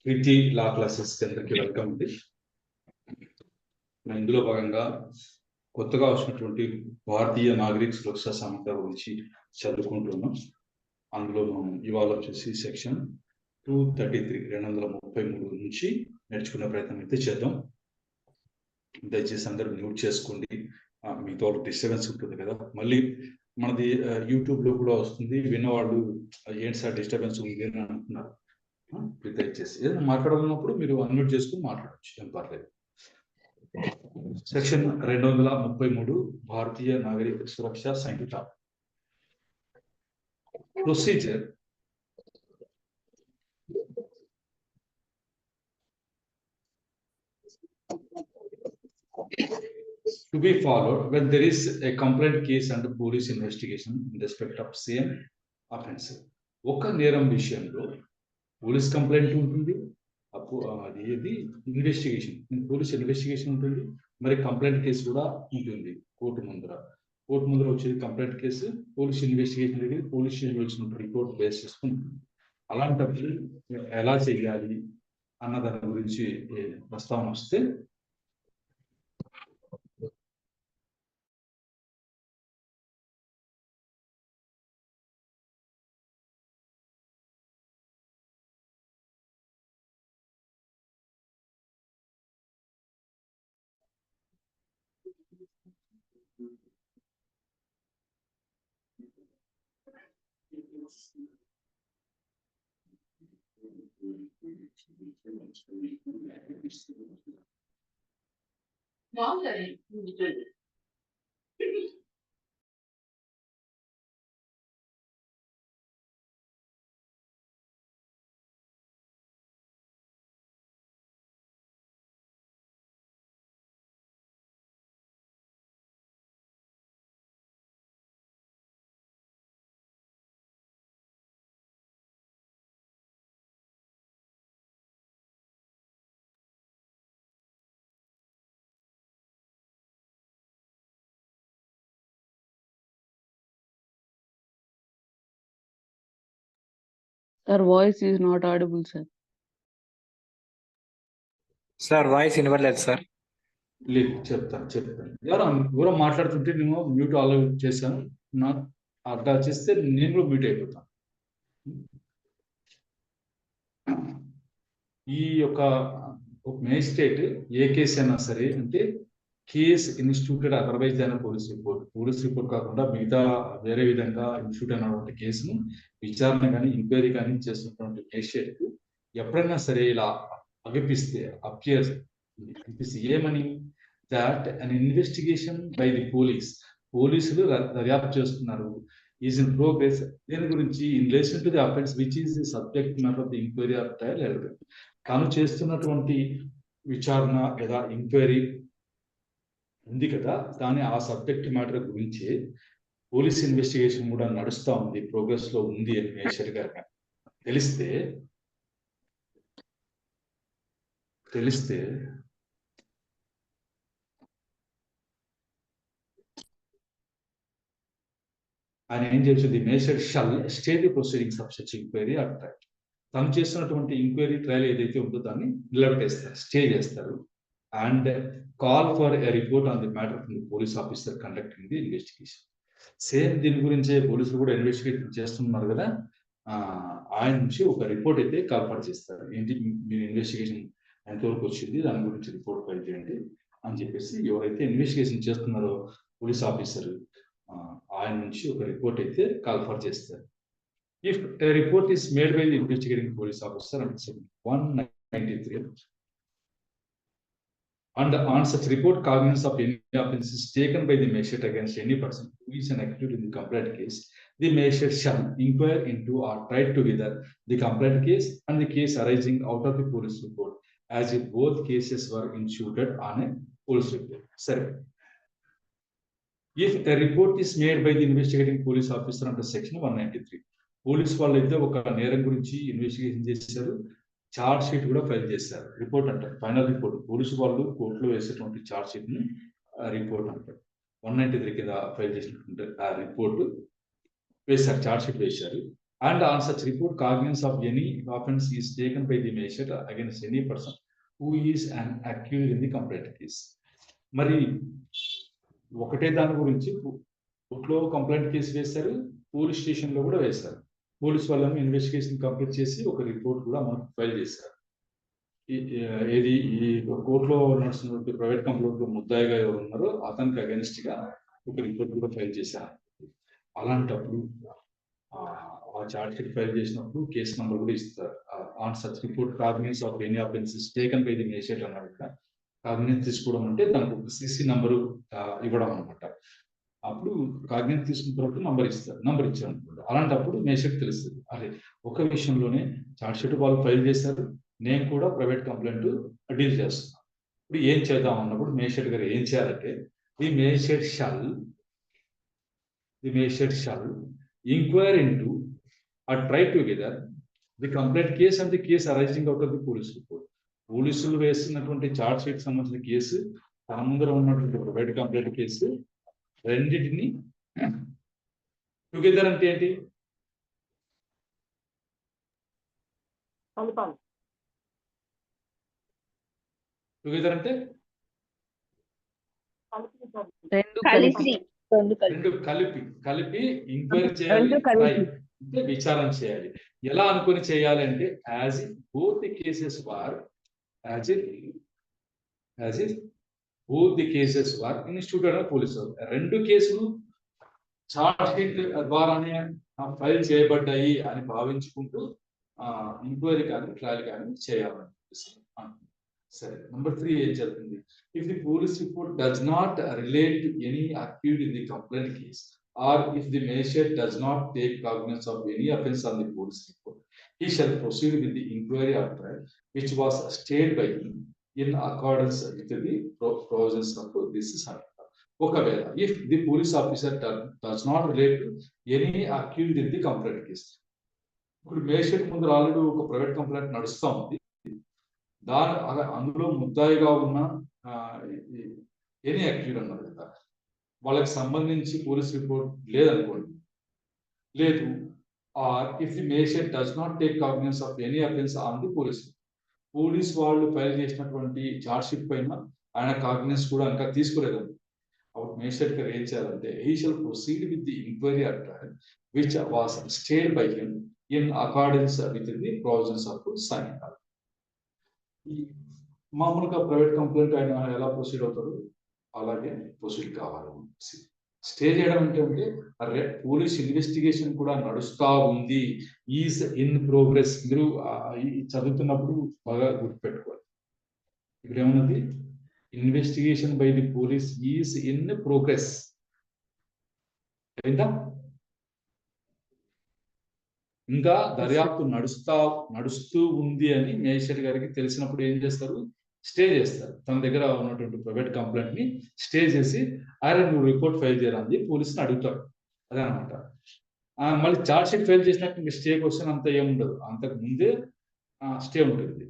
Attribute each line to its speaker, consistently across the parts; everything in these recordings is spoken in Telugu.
Speaker 1: ప్రీతి లా క్లాసెస్ అందరికి వెల్కమ్ అండి. ఇందులో భాగంగా కొత్తగా వచ్చినటువంటి భారతీయ నాగరిక సురక్షా సంస్థ గురించి చదువుకుంటున్నాం. అందులో మనం ఇవాళ వచ్చేసి సెక్షన్ 233 233 నుంచి నేర్చుకునే ప్రయత్నం అయితే చేద్దాం. దయచేసి అందరూ మ్యూట్ చేసుకోండి, మీతో డిస్టర్బెన్స్ ఉంటుంది కదా. మళ్ళీ మనది యూట్యూబ్ లో కూడా వస్తుంది, విన్నవాళ్ళు ఏంటి సార్ డిస్టర్బెన్స్ ఉంది అని అంటున్నారు. దయచేసి ఏదైనా మాట్లాడాలన్నప్పుడు మీరు అన్మ్యూట్ చేసుకుని మాట్లాడచ్చు, ఏం పర్లేదు. Section 233 Bharatiya Nagarik Suraksha Sanhita. Procedure to be followed when there is a complaint case under police investigation in respect of same offense. ఒక నేరం విషయంలో పోలీస్ కంప్లైంట్ ఉంటుంది, అది ఏది ఇన్వెస్టిగేషన్, పోలీస్ ఇన్వెస్టిగేషన్ ఉంటుంది, మరి కంప్లైంట్ కేసు కూడా ఉంటుంది కోర్టు ముందర వచ్చేది కంప్లైంట్ కేసు, పోలీస్ ఇన్వెస్టిగేషన్ దగ్గర పోలీస్ ఇన్వెస్టిగేషన్ రిపోర్ట్ బేస్ చేసుకుని అలాంటప్పుడు ఎలా చేయాలి అన్న దాని గురించి ప్రస్తావన వస్తే
Speaker 2: Sir, voice is not audible, sir.
Speaker 3: Sir, voice invalid, sir.
Speaker 1: లేదు చెప్తాను. ఎవరో మాట్లాడుతుంటే నేను మ్యూట్ ఆల్ చేశాను, నాకు అట్లా చేస్తే నేను కూడా మ్యూట్ అయిపోతాను. ఈ యొక్క మేజిస్ట్రేట్ ఏ కేసు అయినా సరే అంటే కేస్ ఇన్స్టిట్యూటెడ్ అదర్వైజ్ అయిన పోలీస్ రిపోర్ట్ కాకుండా మిగతా వేరే విధంగా ఇన్స్టిట్యూట్ అయినటువంటి కేసును విచారణ కానీ ఎంక్వైరీ కానీ చేస్తున్నటువంటి మేజిస్ట్రేట్ ఎప్పుడైనా సరే ఇలా అనిపిస్తే ఏమని, that an investigation by the పోలీసులు దర్యాప్తు చేస్తున్నారు, ఈజ్ ఇన్ ప్రోగ్రెస్, దేని గురించి in relation to the offence which is the subject matter of the enquiry or trial evidence. తాను చేస్తున్నటువంటి విచారణ లేదా ఎంక్వైరీ ఉంది కదా, దాని ఆ సబ్జెక్ట్ మ్యాటర్ గురించి పోలీస్ ఇన్వెస్టిగేషన్ కూడా నడుస్తూ ఉంది, ప్రోగ్రెస్ లో ఉంది అని మేషర్ గారు తెలిస్తే ఆయన ఏం చేస్తుంది, మేషర్ shall stay the proceedings of such enquiry or trial. తను చేస్తున్నటువంటి ఎంక్వైరీ ట్రయల్ ఏదైతే ఉందో దాన్ని నిలబెట్టేస్తారు, స్టే చేస్తారు. And call for a report on the matter from the police officer conducting the investigation. Same దీని గురించే పోలీసులు కూడా ఇన్వెస్టిగేషన్ చేస్తున్నారు కదా, ఆయన నుంచి ఒక రిపోర్ట్ అయితే కాల్ఫర్ చేస్తారు. ఏంటి మీరు ఇన్వెస్టిగేషన్ ఎంతవరకు వచ్చింది, దాని గురించి రిపోర్ట్ ఫైల్ చేయండి అని చెప్పేసి ఎవరైతే ఇన్వెస్టిగేషన్ చేస్తున్నారో పోలీస్ ఆఫీసర్ ఆయన నుంచి ఒక రిపోర్ట్ అయితే కాల్ఫర్ చేస్తారు. If a report is made by the investigating police officer under section 193 and on such report cognizance of any offence is taken by the magistrate against any person who is an accused in the complaint case, the magistrate shall inquire into or try together the complaint case and the case arising out of the police report as if both cases were instituted on a police report. Sir, if a report is made by the investigating police officer under section 193, police వాళ్ళు అయితే ఒక నేరం గురించి ఇన్వెస్టిగేషన్ చేశారు, చార్జ్ షీట్ కూడా ఫైల్ చేశారు, రిపోర్ట్ అంటారు, ఫైనల్ రిపోర్ట్. పోలీసు వాళ్ళు కోర్టులో వేసేటువంటి చార్జ్ షీట్ ని రిపోర్ట్ అంటారు. 193 కింద ఫైల్ చేసినటువంటి ఆ రిపోర్ట్ వేశారు, చార్జ్ షీట్ వేశారు. and on such report cognizance of any offense is taken by the measure against any person who is an accused in the complaint case. మరి ఒకటే దాని గురించి కోర్టులో కంప్లైంట్ కేసు వేశారు, పోలీస్ స్టేషన్ లో కూడా వేశారు. పోలీస్ వాళ్ళని ఇన్వెస్టిగేషన్ కంప్లీట్ చేసి ఒక రిపోర్ట్ కూడా మనకు ఫైల్ చేశారు. ఏది ఈ కోర్టులో నడుస్తున్న ప్రైవేట్ కంప్లైంట్ లో ముద్దాయిగా ఎవరు ఉన్నారో అతనికి అగెన్స్ట్ గా ఒక రిపోర్ట్ కూడా ఫైల్ చేశారు. అలాంటప్పుడు ఆ చార్జ్ షీట్ ఫైల్ చేసినప్పుడు కేసు నంబర్ కూడా ఇస్తారు. On such report cognizance of any offences taken by the magistrate అన్నారు కదా. కాగ్నిజెన్స్ తీసుకోవడం అంటే దానికి ఒక సిసి నంబరు ఇవ్వడం అనమాట. అప్పుడు కాగ్నిజెన్స్ తీసుకున్న తర్వాత నంబర్ ఇస్తారు, నంబర్ ఇచ్చారు అనుకోండి. అలాంటప్పుడు మేజిస్ట్రేట్ తెలుస్తుంది, అరే ఒక విషయంలోనే చార్జ్ షీట్ వాళ్ళు ఫైల్ చేశారు, నేను కూడా ప్రైవేట్ కంప్లైంట్ డీల్ చేస్తున్నాను. ఇప్పుడు ఏం చేద్దాం అన్నప్పుడు మేజిస్ట్రేట్ గారు ఏం చేయాలంటే the magistrate shall inquire into or try together the complaint case and the case arising out of the police report. పోలీసులు వేస్తున్నటువంటి చార్జ్ షీట్ సంబంధించిన కేసు, తన ముందర ఉన్నటువంటి ప్రైవేట్ కంప్లైంట్ కేసు రెండింటిని టుగెదర్ అంటే ఏంటి? టుగెదర్ అంటే రెండు కలిపి ఎంక్వైరీ చేయాలి, అంటే విచారణ చేయాలి. ఎలా అనుకుని చేయాలి అంటే as if both the cases were ఇన్స్టిట్యూటెడ్ of police. రెండు కేసులు చార్జ్ షీట్ ద్వారానే ఫైల్ చేయబడ్డాయి అని భావించుకుంటూ ఎంక్వైరీ కానీ ట్రయల్ కానీ చేయాలని సరే. నెంబర్ 3 ఏం చెప్తుంది? If the police report does not relate to any accused in the complaint case, or if the magistrate does not take cognizance of any offence on the police report, he shall proceed with the inquiry or trial which was stayed by him in accordance with the provisions of this article. ఒకవేళ if the police officer does not relate to any accused in the complaint case, ఇప్పుడు మేజిస్ట్రేట్ ముందు ఆల్రెడీ ఒక ప్రైవేట్ కంప్లైంట్ నడుస్తూ ఉంది, అందులో ముద్దాయిగా ఉన్న ఎనీ అక్యూజ్డ్ అన్నారు కదా, వాళ్ళకి సంబంధించి పోలీస్ రిపోర్ట్ లేదనుకోండి, లేదు. Or if the magistrate does not take cognisance of any offence on the police వాళ్ళు ఫైల్ చేసినటువంటి చార్జ్ షీట్ పైన ఆయన కాగ్నిజెన్స్ కూడా ఇంకా తీసుకోలేదండి. అప్పుడు మేజిస్ట్రేట్ గారు ఏం చేయాలంటే he shall proceed with the enquiry or trial which was stayed by him in accordance with the provisions of Sanhita. మామూలుగా ప్రైవేట్ కంప్లైంట్ ఆయన ఎలా ప్రొసీడ్ అవుతారు అలాగే ప్రొసీడ్ కావాలి. స్టే చేయడం అంటే పోలీస్ ఇన్వెస్టిగేషన్ కూడా నడుస్తా ఉంది, ఈజ్ ఇన్ ప్రోగ్రెస్. మీరు చదువుతున్నప్పుడు బాగా గుర్తుపెట్టుకోవాలి. ఇక్కడ ఏమన్నది? Investigation by the police is in progress. ఇంకా దర్యాప్తు నడుస్తూ ఉంది అని మేజిస్ట్రేట్ గారికి తెలిసినప్పుడు ఏం చేస్తారు? స్టే చేస్తారు. తన దగ్గర ఉన్నటువంటి ప్రైవేట్ కంప్లైంట్ ని స్టే చేసి అరే నువ్వు రిపోర్ట్ ఫైల్ చేయరాని పోలీసుని అడుగుతాడు. అదే అనమాట. మళ్ళీ చార్జ్ షీట్ ఫైల్ చేసినాక ఇంకా స్టే క్వశ్చన్ అంతా ఏముండదు, అంతకు ముందే స్టే ఉంటుంది.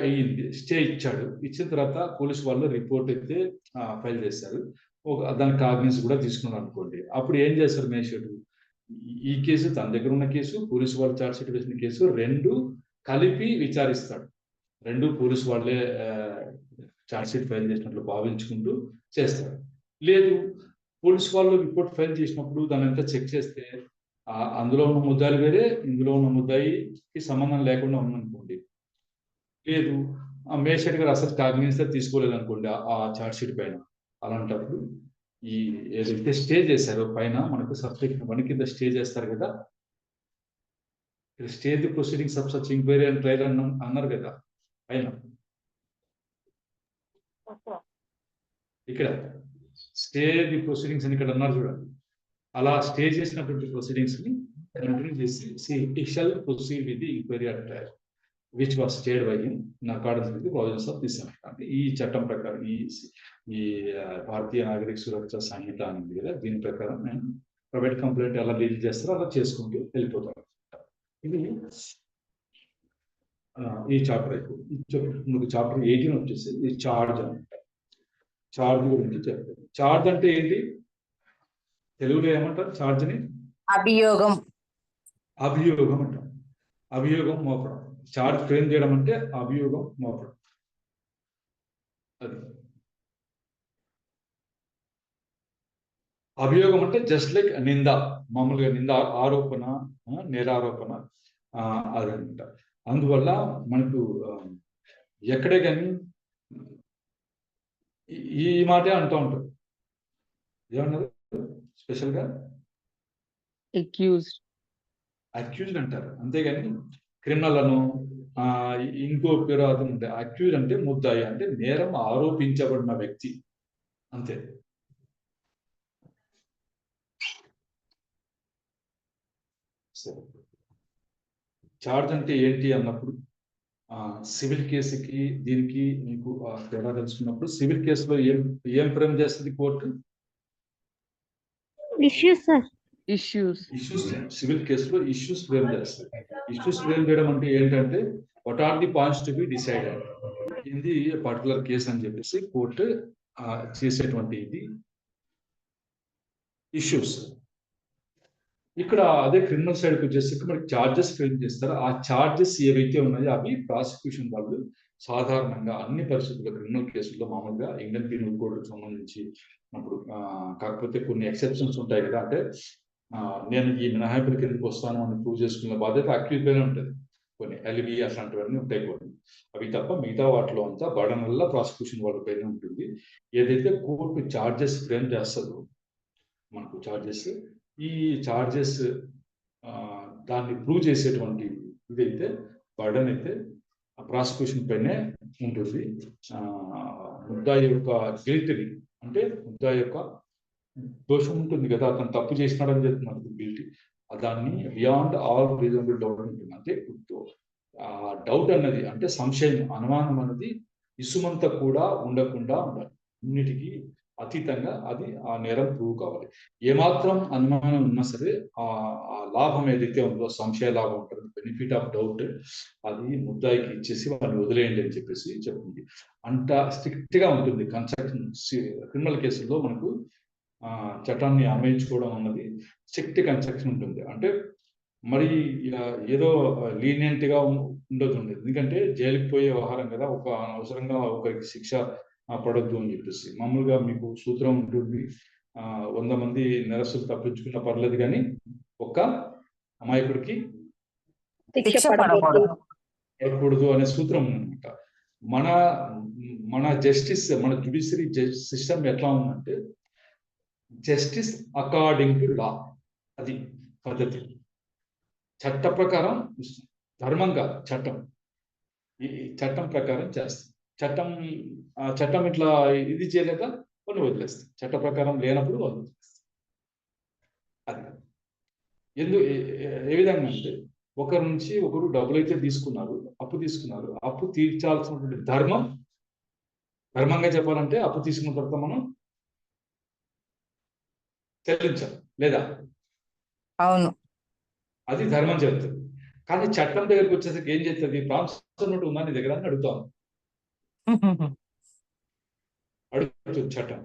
Speaker 1: అయ్యింది, స్టే ఇచ్చాడు. ఇచ్చిన తర్వాత పోలీసు వాళ్ళు రిపోర్ట్ అయితే ఫైల్ చేస్తారు, దాని కాగ్నిజెన్స్ కూడా తీసుకున్నారు అనుకోండి. అప్పుడు ఏం చేస్తారు మేజిస్ట్రేట్? ఈ కేసు తన దగ్గర ఉన్న కేసు, పోలీసు వాళ్ళు చార్జ్ షీట్ వేసిన కేసు రెండు కలిపి విచారిస్తాడు. రెండు పోలీసు వాళ్ళే చార్జ్ షీట్ ఫైల్ చేసినట్లు భావించుకుంటూ చేస్తారు. లేదు పోలీసు వాళ్ళు రిపోర్ట్ ఫైల్ చేసినప్పుడు దాని అంతా చెక్ చేస్తే అందులో ఉన్న ముద్దాయిలు వేరే, ఇందులో ఉన్న ముద్దాయికి సంబంధం లేకుండా ఉందనుకోండి. లేదు మేజిస్ట్రేట్ గారు అసలు కాగ్నిజెన్స్ తీసుకోలేదు అనుకోండి ఆ చార్జ్ షీట్ పైన. అలాంటప్పుడు ఈ ఏదైతే స్టే చేశారో పైన మనకు సబ్జెక్ట్ 1 కింద స్టే చేస్తారు కదా, stay the proceedings of such enquiry and trial అన్నారు కదా పైన. ఇక్కడ స్టే ది ప్రొసీడింగ్స్ అని ఇక్కడ అన్నారు చూడండి. అలా స్టే చేసినటువంటి ప్రొసీడింగ్స్ ని కంటిన్యూ చేసి he shall proceed with the inquiry and trial which was stayed by him in accordance with the provisions of this act. అంటే ఈ చట్టం ప్రకారం ఈ భారతీయ నాగరిక సురక్ష సంహిత అనేది కదా, దీని ప్రకారం నేను ప్రైవేట్ కంప్లైంట్ ఎలా డీల్ చేస్తారో అలా చేసుకుంటూ వెళ్ళిపోతాను. ఇది ఈ చాప్టర్ అయిపోయింది. చాప్టర్ 18 వచ్చేసి ఈ చార్జ్ అనమాట. చార్జ్ గురించి చెప్తాను. చార్జ్ అంటే ఏంటి? తెలుగులో ఏమంటారు చార్జ్ ని?
Speaker 4: అభియోగం.
Speaker 1: అభియోగం అంటాం. అభియోగం మోపడం. చార్జ్ ఫ్రేమ్ చేయడం అంటే అభియోగం మోపడం. అది అభియోగం అంటే జస్ట్ లైక్ నింద, మామూలుగా నింద, ఆరోపణ, నేరారోపణ, అదంట. అందువల్ల మనకు ఎక్కడే కానీ ఈ మాటే అంటూ ఉంటారు. ఏమన్నారు స్పెషల్గా? అక్యూజ్డ్ అంటారు. అంతేగాని క్రిమినల్ అను ఇంకో పేరు అది ఉంటాయి. అక్యూజ్ అంటే ముద్దాయి, అంటే నేరం ఆరోపించబడిన వ్యక్తి, అంతే. చార్జ్ అంటే ఏంటి అన్నప్పుడు సివిల్ కేసుకి దీనికి మీకు తేడా తెలుసుకున్నప్పుడు, సివిల్ కేసులో ఏం ఫ్రేమ్ చేస్తుంది కోర్టు? ఇష్యూస్. సివిల్ కేసులో ఇష్యూస్ ఫ్రేమ్ చేస్తుంది. ఇష్యూస్ ఫ్రేమ్ చేయడం అంటే ఏంటంటే what are the points to be decided in the particular case అని చెప్పేసి కోర్టు చేసేటువంటి ఇది ఇష్యూస్. ఇక్కడ అదే క్రిమినల్ సైడ్కి వచ్చేసి మనకి చార్జెస్ ఫ్రేమ్ చేస్తారు. ఆ చార్జెస్ ఏవైతే ఉన్నాయో అవి ప్రాసిక్యూషన్ వాళ్ళు సాధారణంగా అన్ని పరిస్థితుల్లో క్రిమినల్ కేసుల్లో మామూలుగా ఇండియన్ పీనల్ కోడ్కి సంబంధించి అప్పుడు కాకపోతే కొన్ని ఎక్సెప్షన్స్ ఉంటాయి కదా. అంటే నేను ఈ మినహాయింపుల కిందకి వస్తాను అని ప్రూవ్ చేసుకున్న బాధ్యత అక్యూజ్ పైన ఉంటుంది. కొన్ని ఎలివి అట్లాంటివన్నీ ఉంటాయి కొన్ని. అవి తప్ప మిగతా వాటిలో అంతా బర్డన్ వల్ల ప్రాసిక్యూషన్ వాళ్ళ పైన ఉంటుంది. ఏదైతే కోర్టు చార్జెస్ ఫ్రేమ్ చేస్తుందో మనకు చార్జెస్, ఈ చార్జెస్ దాన్ని ప్రూవ్ చేసేటువంటి ఇదైతే బర్డన్ అయితే ప్రాసిక్యూషన్ పైనే ఉంటుంది. ముద్దాయి యొక్క గిల్టీని, అంటే ముద్దాయి యొక్క దోషం ఉంటుంది కదా, అతను తప్పు చేసినాడని చెప్తున్నారు గిల్టీ, దాన్ని బియాండ్ ఆల్ రీజనబుల్ డౌట్ ఉంటుంది. అంటే డౌట్ అన్నది అంటే సంశయం, అనుమానం అన్నది ఇసుమంత కూడా ఉండకుండా ఉండాలి. అన్నిటికీ అతీతంగా అది ఆ నేరం ప్రూవ్ కావాలి. ఏమాత్రం అనుమానం ఉన్నా సరే ఆ లాభం ఏదైతే ఉందో, సంశయ లాభం ఉంటుంది, బెనిఫిట్ ఆఫ్ డౌట్, అది ముద్దాయికి ఇచ్చేసి వాడిని వదిలేయండి అని చెప్పేసి చెప్తుంది. అంత స్ట్రిక్ట్ గా ఉంటుంది కన్స్ట్రక్షన్. క్రిమినల్ కేసుల్లో మనకు చట్టాన్ని అన్వయించుకోవడం అన్నది స్ట్రిక్ట్ కన్స్ట్రక్షన్ ఉంటుంది. అంటే మరి ఏదో లీనియంట్ గా ఉండదు. ఎందుకంటే జైలుకి పోయే వ్యవహారం కదా, ఒక అనవసరంగా ఒకరికి శిక్ష పడొద్దు అని చెప్పేసి మామూలుగా మీకు సూత్రం ఉంటుంది. 100 మంది నేరస్తులు తప్పించుకున్న పర్లేదు కానీ ఒక్క అమాయకుడికి శిక్ష పడకూడదు అనే సూత్రం ఉందన్నమాట. మన జస్టిస్, మన జ్యుడిషియరీ సిస్టమ్ ఎట్లా ఉందంటే జస్టిస్ అకార్డింగ్ టు లా, అది పద్ధతి. చట్ట ప్రకారం, ధర్మంగా చట్టం, ఈ చట్టం ప్రకారం చేస్తాం. చట్టం ఇట్లా ఇది చేయలేక కొన్ని వదిలేస్తాం. చట్ట ప్రకారం లేనప్పుడు వదిలేస్తాం. అది ఏ విధంగా అంటే ఒకరి నుంచి ఒకరు డబ్బులు అయితే తీసుకున్నారు, అప్పు తీసుకున్నారు, అప్పు తీర్చాల్సినటువంటి ధర్మంగా చెప్పాలంటే అప్పు తీసుకున్న తర్వాత మనం చెల్లించాలి లేదా? అవును, అది ధర్మం చెప్తుంది. కానీ చట్టం దగ్గరికి వచ్చేసరికి ఏం చేస్తుంది? ప్రామిసరీ నోట్ ఉందా నీ దగ్గర అని అడుగుతాను. అడుగుతుంది చట్టం.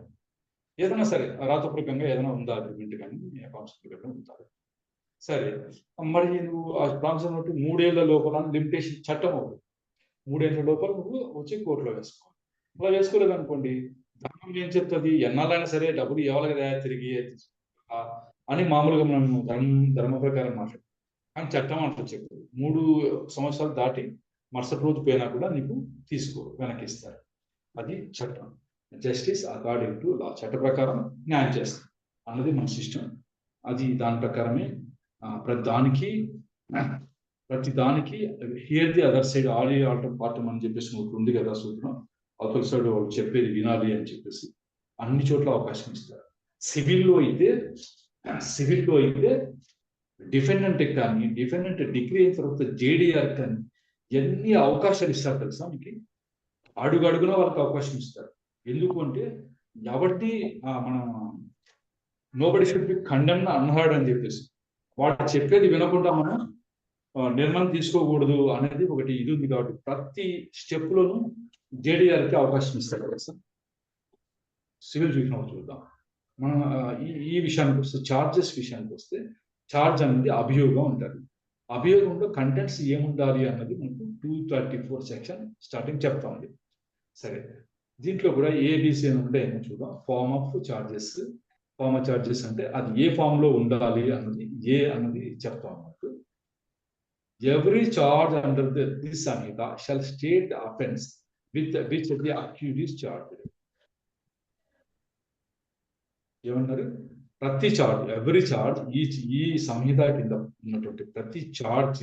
Speaker 1: ఏదైనా సరే రాతపూర్వకంగా ఏదైనా ఉందా అగ్రిమెంట్ కానీ ప్రామిసరీ ఉంటారు. సరే, మరి నువ్వు ఆ ప్రామిసరీ నోట్ 3 ఏళ్ల లోపల లిమిటేషన్ చట్టం అవుతుంది. 3 ఏళ్ల లోపల నువ్వు వచ్చి కోర్టులో వేసుకోవాలి. అలా వేసుకోలేదు అనుకోండి, ధర్మం ఏం చెప్తుంది? ఎన్నాళ్ళైనా సరే డబ్బులు ఇవ్వాలి కదా తిరిగి అని మామూలుగా మనం ధర్మ ప్రకారం మాట్లాడు. కానీ చట్టం అట్లా చెప్పదు. 3 సంవత్సరాలు దాటి మరుసటి రోజు పోయినా కూడా నీకు తీసుకోరు, వెనక్కి ఇస్తారు. అది చట్టం. జస్టిస్ అకార్డింగ్ టు లా, చట్ట ప్రకారం న్యాయం చేస్తాం అన్నది మన సిస్టమ్. అది దాని ప్రకారమే ప్రతి దానికి హియర్ ది అదర్ సైడ్, ఆడియో ఆల్టర్ పార్టం అని చెప్పేసి ఒకటి ఉంది కదా సూత్రం. అవతల సైడ్ వాళ్ళు చెప్పేది వినాలి అని చెప్పేసి అన్ని చోట్ల అవకాశం ఇస్తారు. సివిల్లో అయితే డిఫెండెంట్ కానీ, డిఫెండెంట్ డిగ్రీ అయిన తర్వాత జేడీఆర్ కానీ ఎన్ని అవకాశాలు ఇస్తారు తెలుసా మీకు? అడుగున వాళ్ళకి అవకాశం ఇస్తారు. ఎందుకు అంటే ఎవరిది మనం nobody should be condemned unheard అని చెప్పేసి వాడు చెప్పేది వినకుండా మనం నిర్ణయం తీసుకోకూడదు అనేది ఒకటి ఇది ఉంది. కాబట్టి ప్రతి స్టెప్ లోనూ జేడీఆర్కి అవకాశం ఇస్తారు కదా సార్. సివిల్ చూద్దాం. మనం ఈ విషయానికి వస్తే, చార్జెస్ విషయానికి వస్తే, చార్జ్ అనేది అభియోగం ఉంటుంది. అభియోగంలో కంటెంట్స్ ఏముండాలి అన్నది మనకు 234 సెక్షన్ స్టార్టింగ్ చెప్తా ఉంది. సరే, దీంట్లో కూడా ఏబిసి అని ఉంటాయేమో చూద్దాం. ఫార్మ్ ఆఫ్ చార్జెస్ అంటే అది ఏ ఫామ్ లో ఉండాలి అన్నది అన్నది చెప్తాం అన్నట్టు. Every charge under this Sanhita shall state the offence with which the accused is charged. ఏమన్నారు? ప్రతి చార్జ్, ఎవ్రీ చార్జ్, ఈ సంహిత కింద ఉన్నటువంటి ప్రతి charge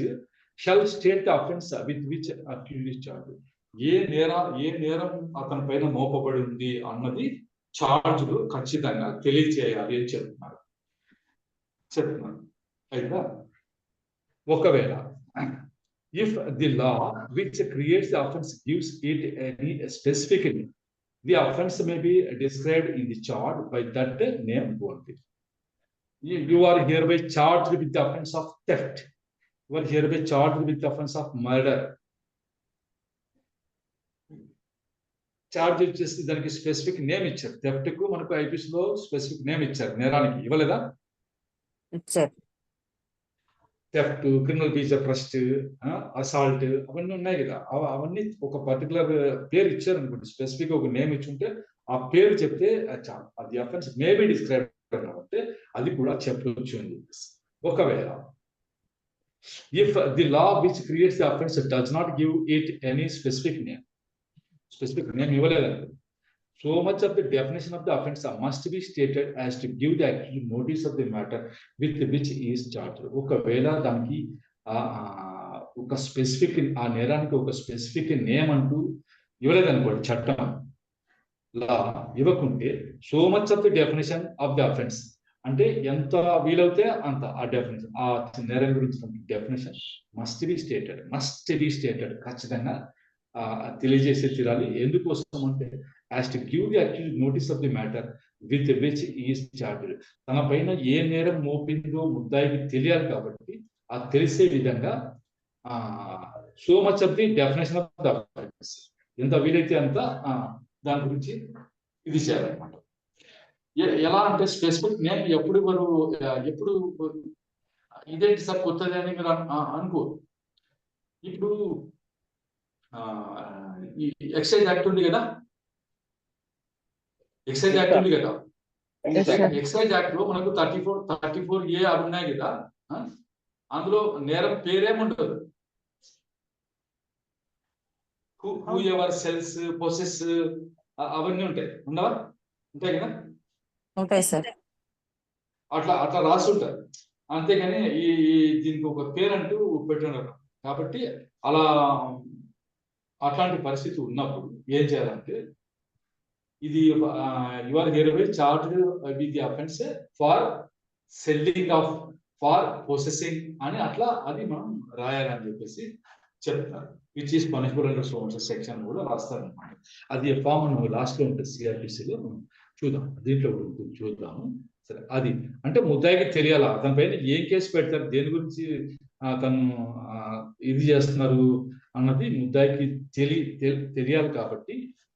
Speaker 1: shall state the offence with which accused is charged. ఏ నేరం అతని పైన మోపబడి ఉంది అన్నది చార్జ్లు ఖచ్చితంగా తెలియచేయాలి అని చెప్తున్నారు. అయితే ఒకవేళ if the law which creates the offense gives it any specific name, the offense may be described in the charge by that name only. You are hereby charged with the offense of theft. You are hereby charged with the offense of murder. Charge వచ్చేసి దానికి స్పెసిఫిక్ నేమ్ ఇచ్చారు. థెఫ్ట్ కు మనకు ఐపీసీ లో స్పెసిఫిక్ నేమ్ ఇచ్చారు, నేరానికి ఇవ్వలేదా? Theft, criminal breach of trust, assault అవన్నీ ఉన్నాయి కదా. అవన్నీ ఒక పర్టికులర్ పేరు ఇచ్చారు అనుకోండి, స్పెసిఫిక్ ఒక నేమ్ ఇచ్చుంటే ఆ పేరు చెప్తే చాలు, అది అఫెన్స్ మేబీ డిస్క్రైబ్ అంటే అది కూడా చెప్పవచ్చు అని చెప్పేసి. ఒకవేళ if the law which creates the offence does not give it any specific name ఇవ్వలేదండి, so much of the definition of the offense must be stated as to give the accused notice of the matter with which he is charged. ఒకవేళ దానికి ఒక స్పెసిఫిక్, ఆ నేరానికి ఒక స్పెసిఫిక్ నేమ్ అంటూ ఇవ్వలేదనుకోండి, చట్టం లా ఇవ్వకుంటే so much of the definition of the offence అంటే ఎంత వీలవుతే అంత ఆ డెఫినేషన్, ఆ నేరం గురించి డెఫినేషన్ మస్ట్ బి స్టేటెడ్ ఖచ్చితంగా తెలియజేసే తీరాలి. ఎందుకోసం అంటే as to give the accused notice of the matter with which is charged. తన పైన ఏ నేరం మోపిందో ముద్దాయికి తెలియాలి కాబట్టి ఆ తెలిసే విధంగా so much of the definition of the offence, ఎంత వీలైతే అంత దాని గురించి ఇది చేయాలన్నమాట. ఎలా అంటే స్పెసిఫిక్ నేమ్ ఎప్పుడు ఇదేంటి సార్ కొత్తది అని మీరు అనుకోరు. ఇప్పుడు ఈ ఎక్సైజ్ యాక్ట్ ఉంది కదా, ఎక్సైజ్ యాక్ట్ లో మనకు 34A అవి ఉన్నాయి కదా, అందులో నేరం పేరేముండదు. హూ ఎవర్ సెల్స్, పొసెస్ అవన్నీ ఉంటాయి, ఉండవా? ఉంటాయి కదా,
Speaker 4: ఉంటాయి సార్.
Speaker 1: అట్లా రాసి ఉంటారు. అంతేగాని దీనికి ఒక పేరు అంటూ పెట్టున్నారు. కాబట్టి అట్లాంటి పరిస్థితి ఉన్నప్పుడు ఏం చేయాలంటే, ఇది you are hereby charged with the offense for selling of, for possessing అని అట్లా అది మనం రాయాలని చెప్పేసి చెప్తారు. Which is punishable under so much section కూడా రాస్తారు అనమాట. అది ఫామ్ లాస్ట్ లో ఉంటుంది సిఆర్పిసిలో, చూద్దాం దీంట్లో చూద్దాము. సరే, అది అంటే ముద్దాయికి తెలియాలా అతని పైన ఏం కేసు పెడతారు, దేని గురించి తను ఇది చేస్తున్నారు అన్నది ముద్దాయికి తెలియాలి కాబట్టి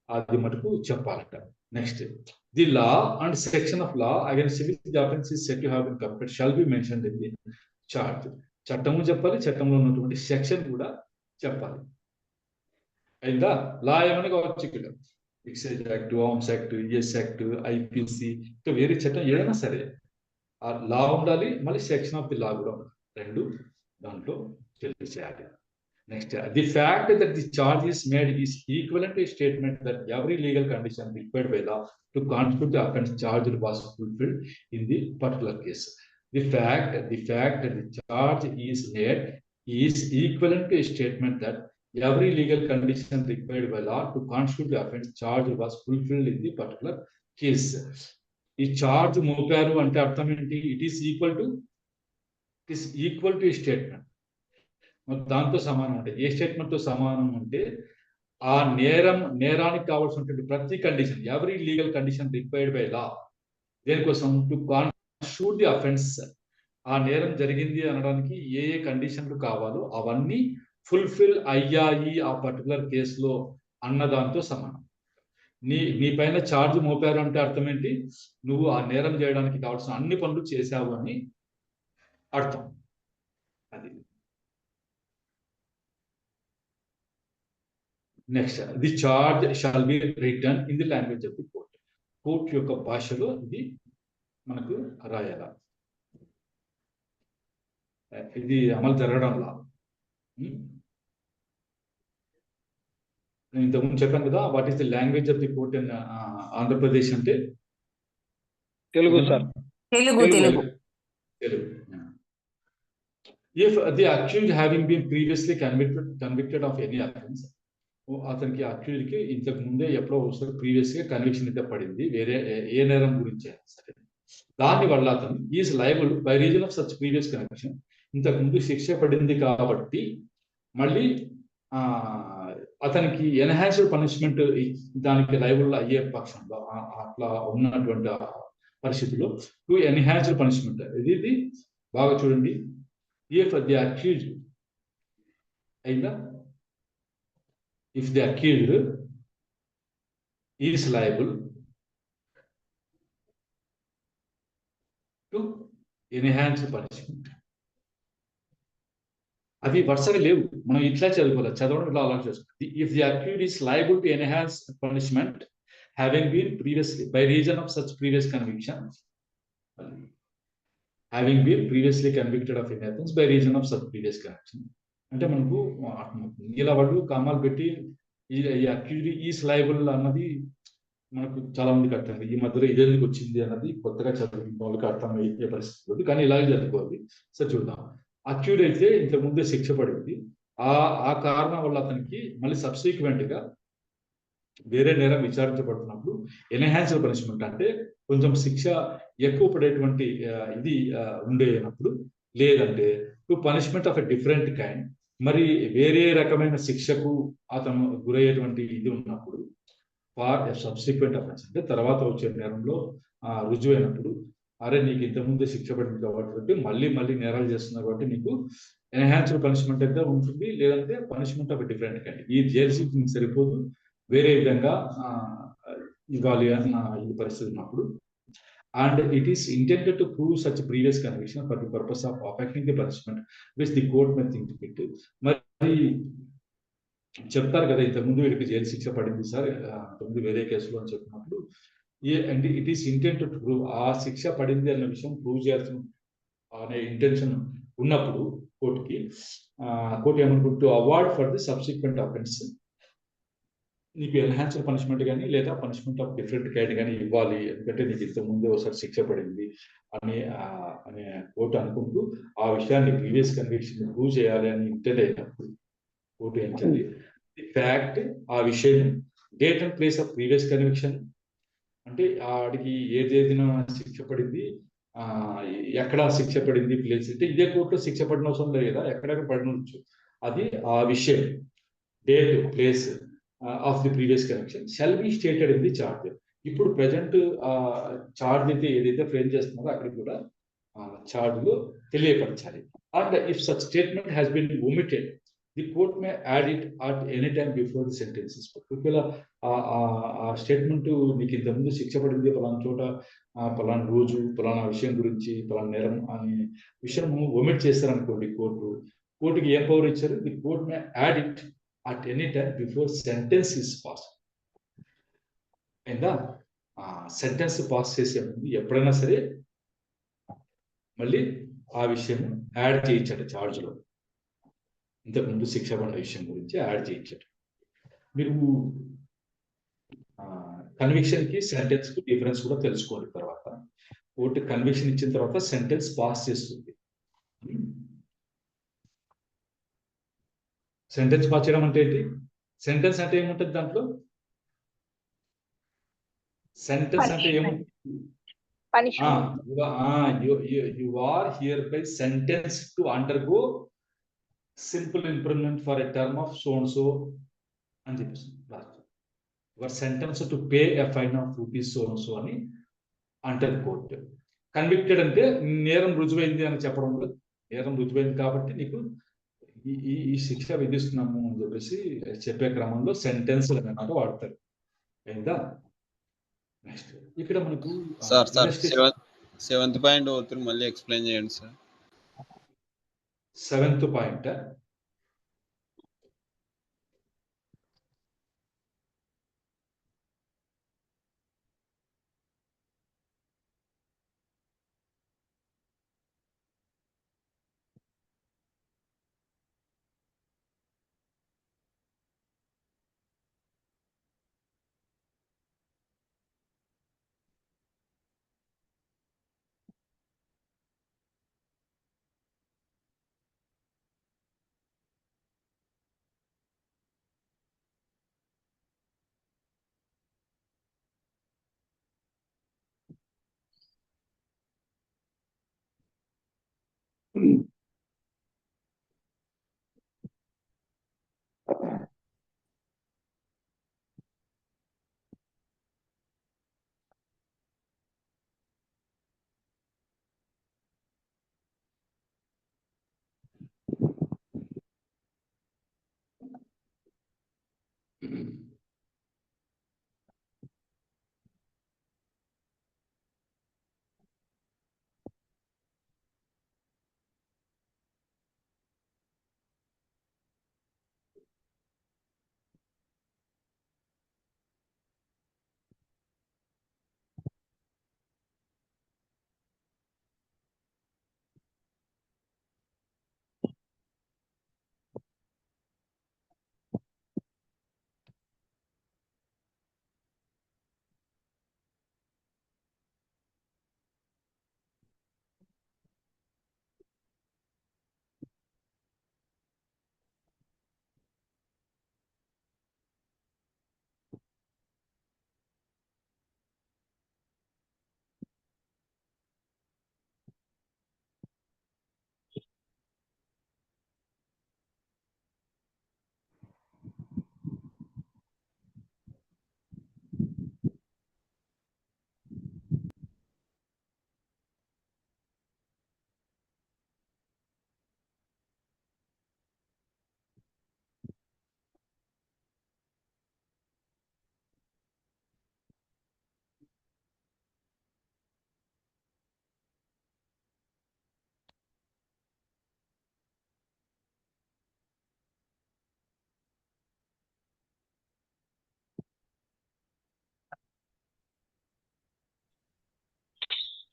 Speaker 1: అది మటుకు చెప్పాలట. Next, the law and section of law against which the offence is said to have been committed shall be mentioned in the charge. చట్టము చెప్పాలి, చట్టంలో ఉన్నటువంటి సెక్షన్ కూడా చెప్పాలి. అయిందా? లా ఏమైనా కావచ్చు, ఇక్కడ excise act, arms act, ES act, IPC, ఇంకా వేరే చట్టం ఏదైనా సరే ఆ లా ఉండాలి, మళ్ళీ సెక్షన్ ఆఫ్ ది లా కూడా ఉండాలి. రెండు దాంట్లో తెలియజేయాలి. Next, the fact that the charge is made is equivalent to a statement that every legal condition required by law to constitute the offence charged was fulfilled in the particular case. The fact that the charge is made is equivalent to a statement that every legal condition required by law to constitute the offence charged was fulfilled in the particular case. ఈ చార్జ్ మోపారు అంటే అర్థం ఏంటి? It is equal to A statement, దాంతో సమానం అంటే ఏ స్టేట్మెంట్ తో సమానం అంటే ఆ నేరానికి కావాల్సినటువంటి ప్రతి condition, every legal condition required by law, దేనికోసం? టు కాన్స్టిట్యూట్ ది అఫెన్స్, ఆ నేరం జరిగింది అనడానికి ఏ కండిషన్లు కావాలో అవన్నీ ఫుల్ఫిల్ అయ్యాయి ఆ పర్టికులర్ కేసులో అన్నదాంతో సమానం. నీ పైన ఛార్జ్ మోపారు అంటే అర్థం ఏంటి? నువ్వు ఆ నేరం చేయడానికి కావాల్సిన అన్ని పనులు చేశావు అని అర్థం. అది next the charge shall be return in the language of the court. Court యొక్క భాషలో ఇది మనకు రాయాల. ఇది అమలు జరగడంలా నేను ఇంతకుముందు చెప్పాను కదా, what is the language of the court in Andhra Pradesh అంటే
Speaker 3: Telugu sir.
Speaker 1: Telugu. If the accused having been previously convicted of any offense, అతనికి అక్యూజ్డ్ కి ఇంతకు ముందే ఎప్పుడో ఒకసారి ప్రీవియస్ గా కన్విక్షన్ అయితే పడింది వేరే ఏ నేరం గురించి అయినా సరే, దాని వల్ల అతను is liable by reason of such previous conviction, ఇంతకు ముందు శిక్ష పడింది కాబట్టి మళ్ళీ అతనికి ఎన్హాన్స్డ్ పనిష్మెంట్ దానికి లయబుల్ అయ్యే పక్షంలో అట్లా ఉన్నటువంటి పరిస్థితుల్లో టు ఎన్హాన్స్డ్ పనిష్మెంట్. ఇది బాగా చూడండి. If the accused either if the accused is liable to enhance punishment, అవి వరుసగా లేవు, మనం ఇట్లా చదువుకోవాలి, చదవడం ఇట్లా అలా చేసుకోవాలి. If the accused is liable to enhance punishment having been previously by reason of such previous conviction, having been previously convicted of any offense by reason of such previous conviction, అంటే మనకు ఇలా వాళ్ళు కామాలు పెట్టి ఈ అక్యూజ్డ్ ఈస్ లయబుల్ అన్నది మనకు చాలా మందికి అర్థం, ఈ మధ్యలో ఇదేందుకు వచ్చింది అన్నది కొత్తగా చదువుకున్న వాళ్ళకి అర్థం అయ్యే పరిస్థితి ఉంది, కానీ ఇలాగే చదువుకోవాలి. సరే చూద్దాం. అక్యూజ్డ్ అయితే ఇంతకు ముందే శిక్ష పడింది, ఆ కారణం వల్ల అతనికి మళ్ళీ సబ్సిక్వెంట్ గా వేరే నేరం విచారించబడుతున్నప్పుడు ఎన్హాన్స్డ్ పనిష్మెంట్ అంటే కొంచెం శిక్ష ఎక్కువ పడేటువంటి ఇది ఉండేనప్పుడు, లేదంటే to punishment of a different kind, మరి వేరే రకమైన శిక్షకు అతను గురయ్యేటువంటి ఇది ఉన్నప్పుడు, ఫార్ సబ్సిక్వెంట్ అఫెన్స్ అంటే తర్వాత వచ్చే నేరంలో రుజువైనప్పుడు, అరే నీకు ఇంతకుముందే శిక్ష పడింది కాబట్టి మళ్ళీ నేరాలు చేస్తున్నారు కాబట్టి నీకు ఎన్హాన్స్డ్ పనిష్మెంట్ అయితే ఉంటుంది, లేదంటే punishment of a different kind, ఈ జైలు శిక్ష సరిపోదు వేరే విధంగా ఇవ్వాలి అన్న ఈ పరిస్థితి ఉన్నప్పుడు, and it is intended to prove such previous conviction for the purpose of affecting the punishment which the court may think fit. మరి చెప్తారు కదా, ఇంతకుముందు వీడికి జైలు శిక్ష పడింది సార్ ఇంతకుముందు వేరే కేసులో అని చెప్పినప్పుడు, and it is intended to prove, ఆ శిక్ష పడింది అన్న విషయం ప్రూవ్ చేయాల్సిన అనే ఇంటెన్షన్ ఉన్నప్పుడు కోర్టు ఏమనుకుంటూ award for the subsequent offence, నీకు ఎన్హాన్స్డ్ పనిష్మెంట్ కానీ లేదా పనిష్మెంట్ ఆఫ్ డిఫరెంట్ కైండ్ కానీ ఇవ్వాలి, ఎందుకంటే నీకు ఇంత ముందే ఒకసారి శిక్ష పడింది అని కోర్టు అనుకుంటూ ఆ విషయాన్ని ప్రీవియస్ కన్విక్షన్ ప్రూవ్ చేయాలి అని ఇంటెండ్ అయినప్పుడు కోర్టు ఏం చేయాలి, ఫ్యాక్ట్ ఆ విషయం date and place of previous conviction, అంటే ఆడికి ఏదేదిన శిక్ష పడింది, ఎక్కడ శిక్ష పడింది ప్లేస్, అంటే ఇదే కోర్టులో శిక్ష పడిన అవసరం లేదు కదా, ఎక్కడెక్కడ పడినచ్చు, అది ఆ విషయం date place of the previous connection shall be stated in the charge. ఇప్పుడు ప్రజెంట్ చార్జ్ అయితే ఏదైతే ఫ్రేమ్ చేస్తున్నారో అక్కడ కూడా చార్జ్ లో తెలియపరచాలి. And if such statement has been omitted the court may add it at any time before the sentences. ఒకవేళ ఆ స్టేట్మెంట్ నీకు ఇంత ముందు శిక్ష పడింది పలానా చోట పలానా రోజు పలానా విషయం గురించి పలానా నేరం అనే విషయం ఒమిట్ చేస్తారనుకోండి, కోర్టుకి ఏం పవర్ ఇచ్చారు, the court may add it at any time before sentence is passed. అయిందా, సెంటెన్స్ పాస్ చేసే ముందు ఎప్పుడైనా సరే మళ్ళీ ఆ విషయం యాడ్ చేయించండి చార్జ్లో, ఇంతకుముందు శిక్ష పడిన విషయం గురించి యాడ్ చేయించండి. మీరు కన్విక్షన్ కి సెంటెన్స్ కి డిఫరెన్స్ కూడా తెలుసుకోండి. తర్వాత కోర్టు కన్విక్షన్ ఇచ్చిన తర్వాత సెంటెన్స్ పాస్ చేస్తుంది. సెంటెన్స్ పాస్ చేయడం అంటే ఏంటి, సెంటెన్స్ అంటే ఏముంటుంది దాంట్లో, సెంటెన్స్ అంటే ఏముంటుంది, you are hereby sentence to undergo simple imprisonment for a term of so and so అని చెప్పేసి, your sentence to pay a fine of rupees so and so అని అంటది కోర్టు. కన్విక్టెడ్ అంటే నేరం రుజువైంది అని చెప్పడం, నేరం రుజువైంది కాబట్టి నీకు ఈ శిక్ష విధిస్తున్నాము అని చెప్పేసి చెప్పే క్రమంలో సెంటెన్స్ అన్నమాట వాడతారు. అయిందా, నెక్స్ట్ ఇక్కడ మనకు
Speaker 4: సార్ 7th పాయింట్ అవుతుంది, మళ్ళీ ఎక్స్ప్లెయిన్ చేయండి sir.
Speaker 1: 7th point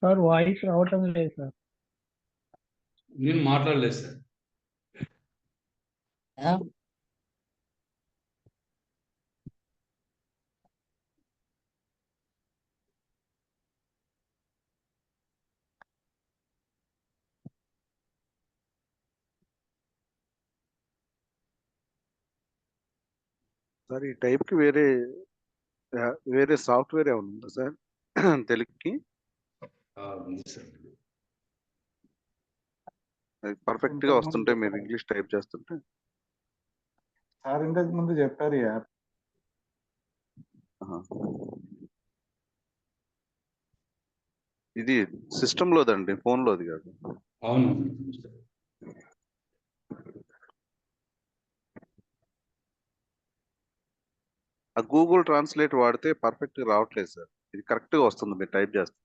Speaker 3: sir voice రావటం లేదు సార్.
Speaker 1: నేను మాట్లాడలేదు సార్.
Speaker 5: సార్ ఈ టైప్ కి వేరే సాఫ్ట్వేర్ ఏమైనా ఉందా సార్ తెలుగుకి?
Speaker 1: ఉంది సార్.
Speaker 5: పర్ఫెక్ట్ గా వస్తుంటే మీరు ఇంగ్లీష్ టైప్ చేస్తుంటే
Speaker 6: సార్ ఇంతకు ముందు చెప్పారు ఈ యాప్.
Speaker 5: ఇది సిస్టమ్ లోదండి, ఫోన్ లోది కాదు.
Speaker 1: అవును.
Speaker 5: ఆ గూగుల్ ట్రాన్స్లేట్ వాడితే పర్ఫెక్ట్ గా రావట్లేదు సార్. ఇది కరెక్ట్ గా వస్తుంది మీరు టైప్ చేస్తే.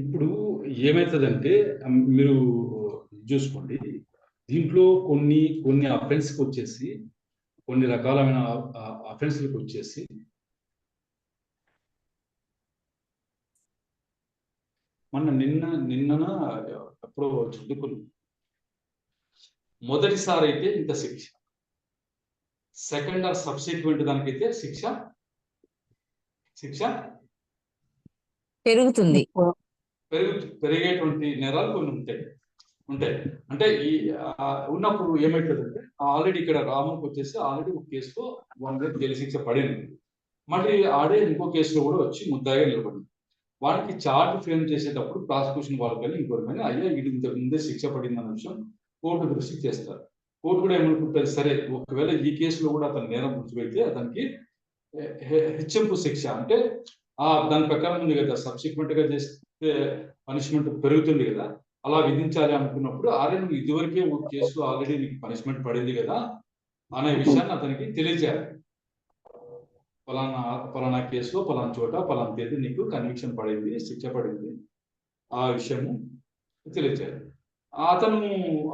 Speaker 1: ఇప్పుడు ఏమవుతుందంటే మీరు చూసుకోండి, దీంట్లో కొన్ని అఫెన్స్కి వచ్చేసి, కొన్ని రకాలైన అఫెన్స్లకు వచ్చేసి నిన్న ఎప్పుడో చదువుకుని, మొదటిసారి అయితే ఇంత శిక్ష, సెకండ్ ఆర్ సబ్సిక్వెంట్ దానికైతే శిక్ష
Speaker 7: పెరుగుతుంది.
Speaker 1: పెరిగేటువంటి నేరాలు కొన్ని ఉంటాయి. అంటే ఈ ఉన్నప్పుడు ఏమవుతుందంటే, ఆల్రెడీ ఇక్కడ రాముకి వచ్చేసి ఆల్రెడీ ఒక కేసులో 1 year జైలు శిక్ష పడింది. మళ్ళీ ఆడే ఇంకో కేసులో కూడా వచ్చి ముద్దాయిగా నిలబడింది. వాడికి చార్జ్ ఫ్రేమ్ చేసేటప్పుడు ప్రాసిక్యూషన్ వాళ్ళకి వెళ్ళి ఇంకోటి మీద అయ్యా ఇది ఇంతకు ముందే శిక్ష పడింది అన్న విషయం కోర్టు దృష్టికి చేస్తారు. కోర్టు కూడా ఏమనుకుంటుంది, సరే ఒకవేళ ఈ కేసులో కూడా అతను నేరం గుర్తుపెడితే అతనికి హెచ్చింపు శిక్ష అంటే దాని ప్రకారం ఉంది కదా, సబ్సిక్వెంట్ గా చేస్తే పనిష్మెంట్ పెరుగుతుంది కదా, అలా విధించాలి అనుకున్నప్పుడు నువ్వు ఇదివరకే ఒక కేసులో ఆల్రెడీ నీకు పనిష్మెంట్ పడింది కదా అనే విషయాన్ని అతనికి తెలియజేయాలి. పలానా కేసులో పలానా చోట పలానా తేదీ నీకు కన్విక్షన్ పడింది, శిక్ష పడింది, ఆ విషయము తెలియజేయాలి. అతను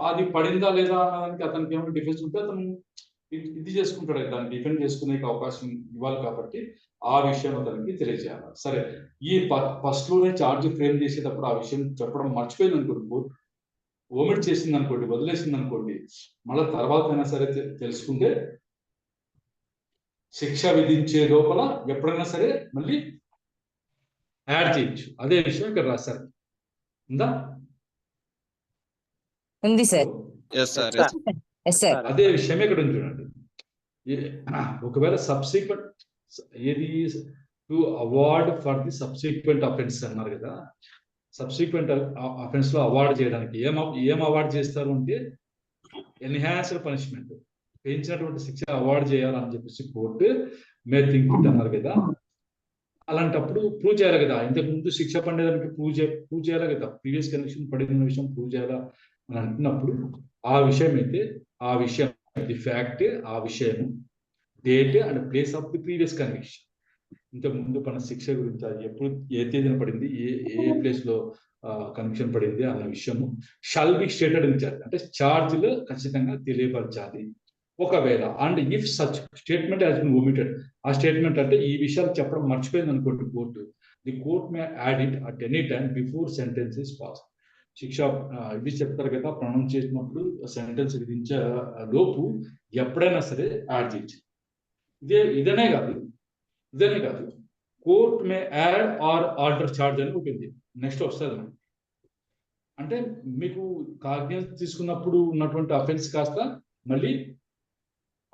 Speaker 1: అది పడిందా లేదా అనడానికి అతనికి ఏమైనా డిఫెన్స్ ఉంటే అతను ఇది చేసుకుంటాడు, దాన్ని డిఫెండ్ చేసుకునే అవకాశం ఇవ్వాలి. కాబట్టి ఆ విషయం అతనికి తెలియజేయాలి. సరే, ఈ ఫస్ట్ లోనే ఛార్జ్ ఫ్రేమ్ చేసేటప్పుడు ఆ విషయం చెప్పడం మర్చిపోయింది అనుకోండి, కోర్టు ఓమిట్ చేసింది అనుకోండి, వదిలేసింది అనుకోండి, మళ్ళీ తర్వాత అయినా సరే తెలుసుకుంటే శిక్ష విధించే లోపల ఎప్పుడైనా సరే మళ్ళీ యాడ్ చేయొచ్చు. అదే విషయం ఇక్కడ రాశారు. ఉందా?
Speaker 7: ఉంది sir.
Speaker 4: Yes sir.
Speaker 7: Yes sir.
Speaker 1: అదే విషయమే ఇక్కడ ఉంది చూడండి. ఒకవేళ సబ్సిక్వెంట్ ఏది to award for the subsequent offence అన్నారు కదా. సబ్సిక్వెంట్ అఫెన్స్ లో అవార్డు చేయడానికి ఏం అవార్డు చేస్తారు అంటే ఎన్హాన్స్డ్ పనిష్మెంట్, పెంచినటువంటి శిక్ష అవార్డు చేయాలని చెప్పేసి కోర్టు మే థింక్ అన్నారు కదా. అలాంటప్పుడు ప్రూవ్ చేయాలి కదా, ఇంతకు ముందు శిక్ష పడేదానికి ప్రూవ్ చేయాలి కదా, ప్రీవియస్ కన్విక్షన్ పడిన విషయం ప్రూవ్ చేయాలా అని అంటున్నప్పుడు ఆ విషయం అయితే ఆ విషయం ది ఫ్యాక్ట్, ఆ విషయం date and place of the previous conviction, ఇంతకు ముందు పడిన శిక్ష గురించి అది ఎప్పుడు ఏ తేదీన పడింది, ఏ ప్లేస్ లో కన్విక్షన్ పడింది అన్న విషయము shall be stated in charge, అంటే ఛార్జ్ లో ఖచ్చితంగా తెలియపరచాలి. ఒకవేళ and if such statement has been omitted, ఆ స్టేట్మెంట్ అంటే ఈ విషయాలు చెప్పడం మర్చిపోయింది అనుకోండి court, the court may add it at any time before sentence is pass. శిక్ష ఇది చెప్తారు కదా, ప్రొనౌన్స్ చేసినప్పుడు సెంటెన్స్ విధించే లోపు ఎప్పుడైనా సరే యాడ్ చేయొచ్చు. ఇదనే కాదు court may add or alter charge అని ఉంటుంది. నెక్స్ట్ వస్తుంది అంటే మీకు కాగ్నిజెన్స్ తీసుకున్నప్పుడు ఉన్నటువంటి అఫెన్స్ కాస్త మళ్ళీ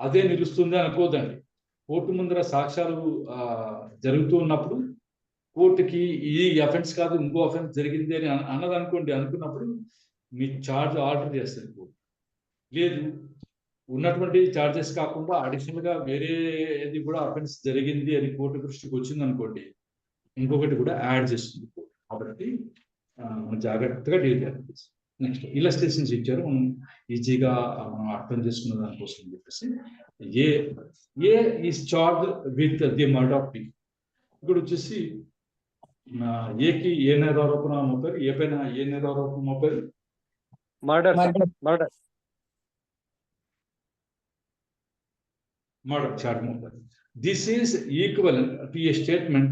Speaker 1: అదే నిలుస్తుంది అనుకోదండి. కోర్టు ముందర సాక్ష్యాలు జరుగుతూ ఉన్నప్పుడు కోర్టుకి ఈ అఫెన్స్ కాదు ఇంకో అఫెన్స్ జరిగింది అని అన్నదనుకోండి, అనుకున్నప్పుడు మీ ఛార్జ్ ఆర్డర్ చేస్తుంది కోర్టు. లేదు ఉన్నటువంటి ఛార్జెస్ కాకుండా అడిషనల్ గా వేరేది కూడా అఫెన్స్ జరిగింది అని కోర్టు దృష్టికి వచ్చింది అనుకోండి, ఇంకొకటి కూడా యాడ్ చేస్తుంది కోర్టు. కాబట్టి జాగ్రత్తగా డీల్ చేయాలి. నెక్స్ట్ ఇలస్ట్రేషన్స్ ఇచ్చారు, మనం ఈజీగా మనం అర్థం చేసుకున్న దానికోసం అని చెప్పేసి A is charge with the murder of B. ఇక్కడ వచ్చేసి ఏకి ఏ నేరారోపణ మోపారు, ఏ పైన ఏ నేరారోపణ మోపారు?
Speaker 3: Murder
Speaker 1: charge moped. This is equivalent to a statement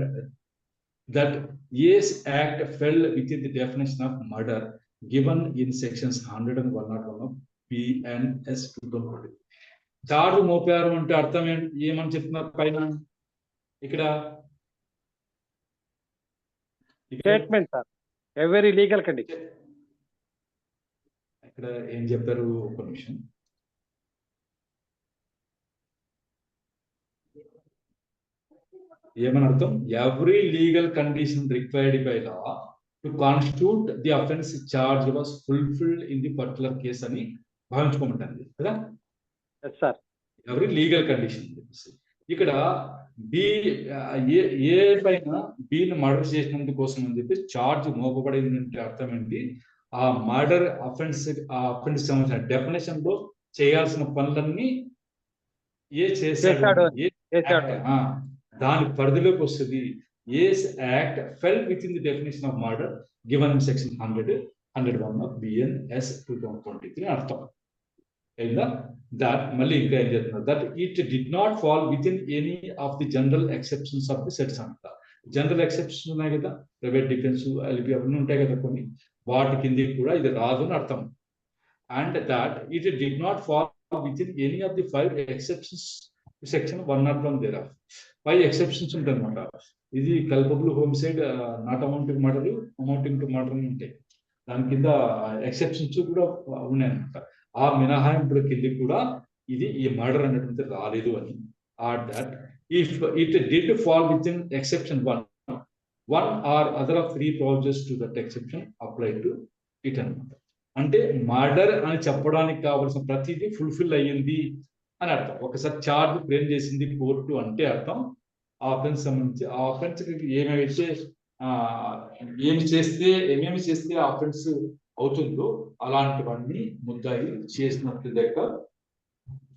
Speaker 1: that A's act fell within the definition of murder given in sections 100 and 101 of PNS 2020. Charge మోపారు అంటే అర్థం ఏమని చెప్తున్నారు పైన? ఇక్కడ
Speaker 3: statement sir, every legal condition.
Speaker 1: ఇక్కడ ఏం చెప్పారు, ఒక నిమిషం. ఏమని అర్థం? Every legal condition required by law to constitute the offence charge was fulfilled in the particular case అని భావించుకోమంటుంది కదా. Every legal condition. ఇక్కడ ఏ పైన బీని మర్డర్ చేసినందుకు కోసం అని చెప్పి చార్జ్ మోపబడింది అంటే అర్థం ఏంటి? ఆ మర్డర్ అఫెన్స్ సంబంధించిన డెఫినేషన్ లో చేయాల్సిన పనులన్నీ ఏ చేశాడు దాని పరిధిలోకి వస్తుంది. As act fell within the definition of murder given in section 100(1) of BNS 2023 అర్థం అయిందా? దట్ మళ్ళీ ఇంకా ఏం చెప్తున్నారు, that it did not fall with in any of the general exceptions of the sets అంట. జనరల్ ఎక్సెప్షన్స్ ఉన్నాయి కదా, ప్రైవేట్ డిఫెన్స్ LP అవన్నీ ఉంటాయి కదా కొన్ని, వాటి కింద కూడా ఇది రాదు అని అర్థం. And that it did not fall with in any of ది 5 exceptions section 101 thereof. 5 exceptions ఉంటాయి అనమాట. ఇది culpable homicide, not amounting murder, amounting to murder ఉంటాయి. దాని కింద ఎక్సెప్షన్స్ కూడా ఉన్నాయన్నమాట. ఆ మినహాయింపుల కింద కూడా ఇది ఈ మర్డర్ అనేటువంటి రాలేదు అని. That if it did fall with in exception 1 or other of 3 clauses to that exception apply to it అనమాట. అంటే మర్డర్ అని చెప్పడానికి కావాల్సిన ప్రతిదీ ఫుల్ఫిల్ అయ్యింది అని అర్థం. ఒకసారి ఛార్జ్ ఫ్రేమ్ చేసింది కోర్టు అంటే అర్థం ఆ అఫెన్స్ సంబంధించి ఆ అఫెన్స్ ఏమేమి చేస్తే ఆ అఫెన్స్ అవుతుందో అలాంటివన్నీ ముద్దాయి చేసినట్లు లెక్క,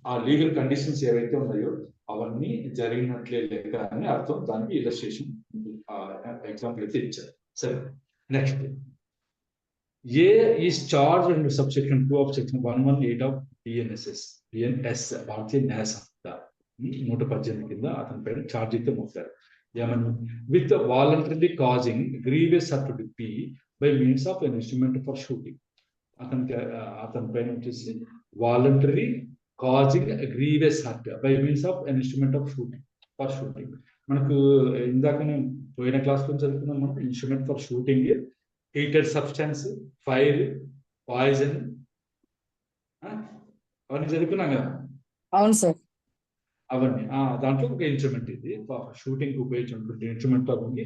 Speaker 1: ఆ లీగల్ కండిషన్స్ ఏవైతే ఉన్నాయో అవన్నీ జరిగినట్లే లెక్క అని అర్థం. దానికి ఇలస్ట్రేషన్ ఎగ్జాంపుల్ అయితే ఇచ్చారు. సరే, next A is charge and subsection 2 of section 118 of BNS భారతీయ న్యాయ సంస్థ 118 కింద అతని పైన ఛార్జ్ అయితే మోపారు. ఏమని? With voluntarily causing grievous hurt to P by means of an instrument for shooting. అతని పైన వచ్చేసి voluntary causing grievous hurt by means of an instrument of shooting for shooting. మనకు ఇందాక నేను పోయిన క్లాస్లో చదువుకున్నాం, మనకు instrument for shooting heated substance, fire, poison అవన్నీ చదువుకున్నాం కదా.
Speaker 7: అవును సార్.
Speaker 1: అవన్నీ దాంట్లో ఒక ఇన్స్ట్రుమెంట్ ఇది షూటింగ్ ఉపయోగించినటువంటి ఇన్స్ట్రుమెంట్ అవన్నీ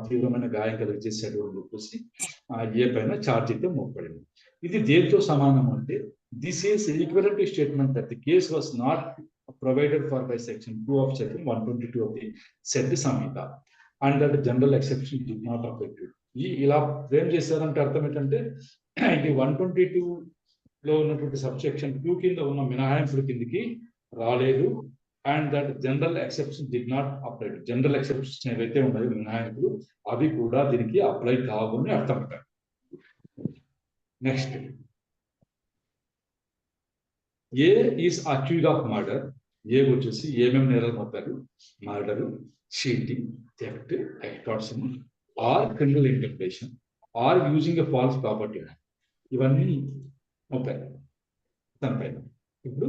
Speaker 1: తీవ్రమైన గాయం కలిగజేసాడు అని చెప్పేసి ఏ పైన ఛార్జ్ అయితే మోపబడింది. ఇది దేంతో సమానం అంటే this is equivalent statement that the case was not provided for by section 2 of section 122 of the said Sanhita and that general exception did not affected. ఇలా ఫ్రేమ్ చేశారంటే అర్థం ఏంటంటే ఇది 122 లో ఉన్నటువంటి సబ్సెక్షన్ 2 కింద ఉన్న మినహాయింపుల కిందికి రాలేదు. And that general exception did not apply. General exception ఏవైతే ఉన్నాయో మినహాయింపులు అవి కూడా దీనికి అప్లై కావు అని అర్థం. Next, A is accused of murder. A వచ్చేసి ఏమేమి నేరాలు మోపారు? Murder, cheating, theft, extortion or criminal intimidation or using a false property. ఇవన్నీ మోపారు దానిపైన. ఇప్పుడు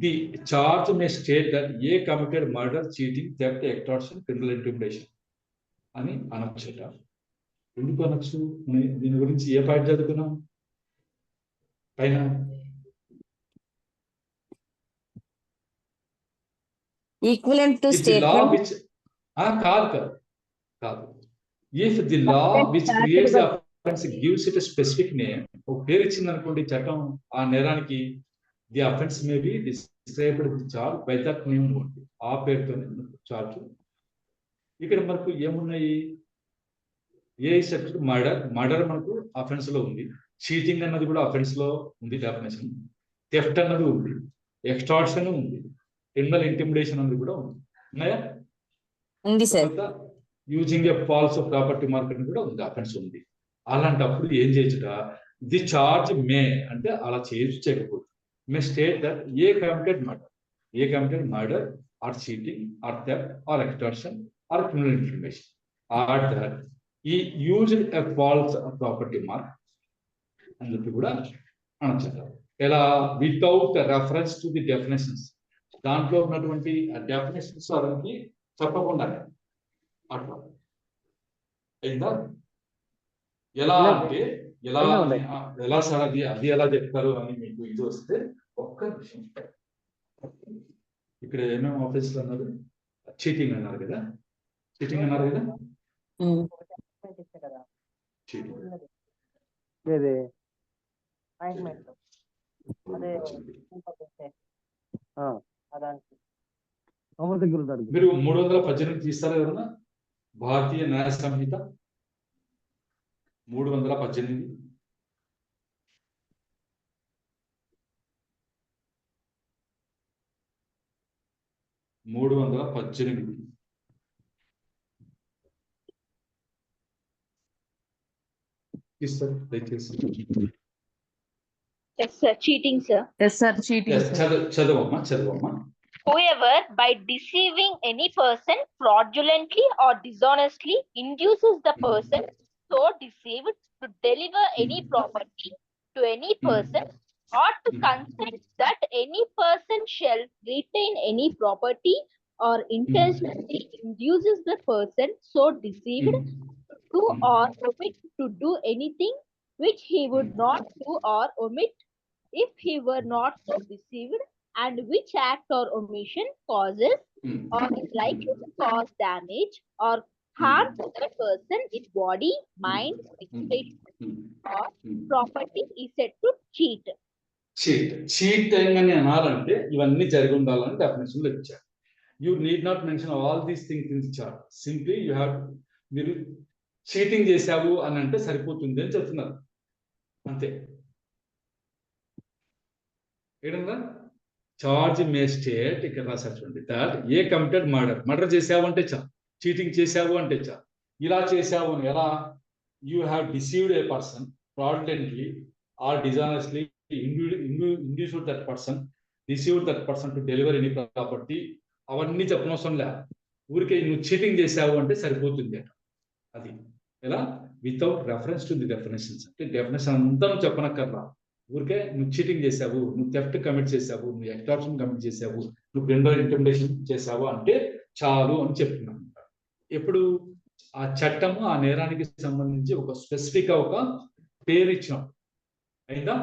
Speaker 1: the charge may state that A committed murder, cheating, theft, extortion, criminal intimidation అని అనొచ్చుట. ఎందుకు అనొచ్చు? దీని గురించి ఏ పాయింట్ చదువుకున్నాం పైన?
Speaker 7: Equivalent to statement.
Speaker 1: కాదు. If the law which creates the offence gives it specific name, ఒక పేరు ఇచ్చింది అనుకోండి చట్టం ఆ నేరానికి, the offence may be described the charge by that name only. ఆ పేరుతోనే చార్జ్. ఇక్కడ మనకు ఏమున్నాయి? ఏ సెక్షన్ మర్డర్. మర్డర్ మనకు అఫెన్స్ లో ఉంది. చీటింగ్ అన్నది కూడా అఫెన్స్ లో ఉంది డెఫినేషన్. థెఫ్ట్ అన్నది ఉంది. ఎక్స్టార్షన్ ఉంది. క్రిమినల్ ఇంటిమిడేషన్ అన్నది కూడా ఉంది. ఉన్నాయా?
Speaker 7: ఉంది sir.
Speaker 1: Using a false property market కూడా ఉంది, అఫెన్స్ ఉంది. అలాంటప్పుడు ఏం చేయొచ్చుట? ది చార్జ్ మే అంటే అలా చేయకపోతే may state that A committed murder or cheating or theft or extortion or criminal intimidation or that he used a false property mark అని చెప్పి కూడా అనొచ్చు. ఎలా? Without reference to the definitions. దాంట్లో ఉన్నటువంటి డెఫినేషన్స్ అవన్నీ చెప్పకుండా అట్లా అయిందా? ఎలా అంటే ఎలా సార్ అది ఎలా చెప్తారు అని మీకు ఇది వస్తే ఒక్క విషయం. ఇక్కడ ఏమేమి ఆఫీసులు అన్నారు? చీటింగ్ అన్నారు కదా. మీరు 318 తీస్తారు ఎవరన్నా? భారతీయ న్యాయ సంహిత 318. తీస్తారు దయచేసి.
Speaker 8: Yes, sir. Cheating, sir.
Speaker 2: Yes, sir. Cheating.
Speaker 1: Yes, చదవమ్మా.
Speaker 8: Whoever, by deceiving any person fraudulently or dishonestly, induces the person so deceived to deliver any property to any person or to consent that any person shall retain any property or intentionally induces the person so deceived to or omit to do anything which he would not do or omit if he were not so deceived, and which act or omission causes or is likely to cause damage or harm to that person in body, mind, reputation or property is said to cheat.
Speaker 1: Cheat అని అనాలంటే ఇవన్నీ జరిగి ఉండాలని డెఫినేషన్ లో ఇచ్చారు. You need not mention all these things in the chart. Simply you have, మీరు చీటింగ్ చేశావు అని అంటే సరిపోతుంది అని చెప్తున్నారు అంతే. ఏడన్నా చార్జ్ మే స్టేట్ ఇక్కడ రాసేటువంటి దట్ ఏ కమిటెడ్ మర్డర్ చేసావు అంటే చా, చీటింగ్ చేసావు అంటే చా, ఇలా చేసావు అని ఎలా? You have deceived a person fraudulently or dishonestly, induced that person, deceived that person to deliver any property. అవన్నీ చెప్పనవసరం లే, ఊరికే నువ్వు చీటింగ్ చేసావు అంటే సరిపోతుంది అట. అది ఎలా? Without reference to the definitions. అంటే డెఫినేషన్ అంతా చెప్పనక్కర్లా, ఊరికే నువ్వు చీటింగ్ చేసావు, నువ్వు థెఫ్ట్ కమిట్ చేసావు, నువ్వు ఎక్స్టార్షన్ కమిట్ చేసావు, నువ్వు క్రిమినల్ ఇంటిమిడేషన్ చేసావు అంటే చాలు అని చెప్తున్నాను. ఎప్పుడు ఆ చట్టము ఆ నేరానికి సంబంధించి ఒక స్పెసిఫిక్ ఒక పేరు ఇచ్చినాం. అయిందా?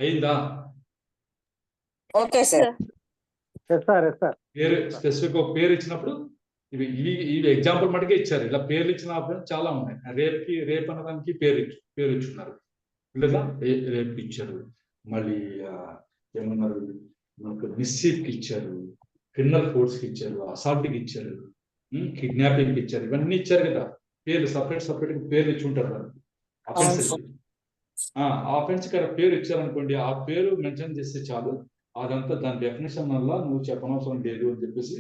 Speaker 1: అయిందా?
Speaker 7: Okay sir.
Speaker 3: Yes sir, yes sir.
Speaker 1: పేరు స్పెసిఫిక్ ఒక పేరు ఇచ్చినప్పుడు ఇవి ఎగ్జాంపుల్ మటుకే ఇచ్చారు. ఇలా పేర్లు ఇచ్చిన ఆప్షన్స్ చాలా ఉన్నాయి. రేప్ అనడానికి పేరు ఇచ్చున్నారు లేదా రేప్ ఇచ్చారు. మళ్ళీ ఏమన్నారు, మనకు మిస్సీఫ్కి ఇచ్చారు, క్రిమినల్ ఫోర్స్కి ఇచ్చారు, అసాల్ట్కి ఇచ్చారు, కిడ్నాపింగ్కి ఇచ్చారు. ఇవన్నీ ఇచ్చారు కదా పేర్లు, సపరేట్ పేర్లు ఇచ్చి ఉంటారు. ఆఫెన్స్ ఇక్కడ పేరు ఇచ్చారనుకోండి, ఆ పేరు మెన్షన్ చేస్తే చాలు. అదంతా దాని డెఫినేషన్ వల్ల నువ్వు చెప్పనవసరం లేదు అని చెప్పేసి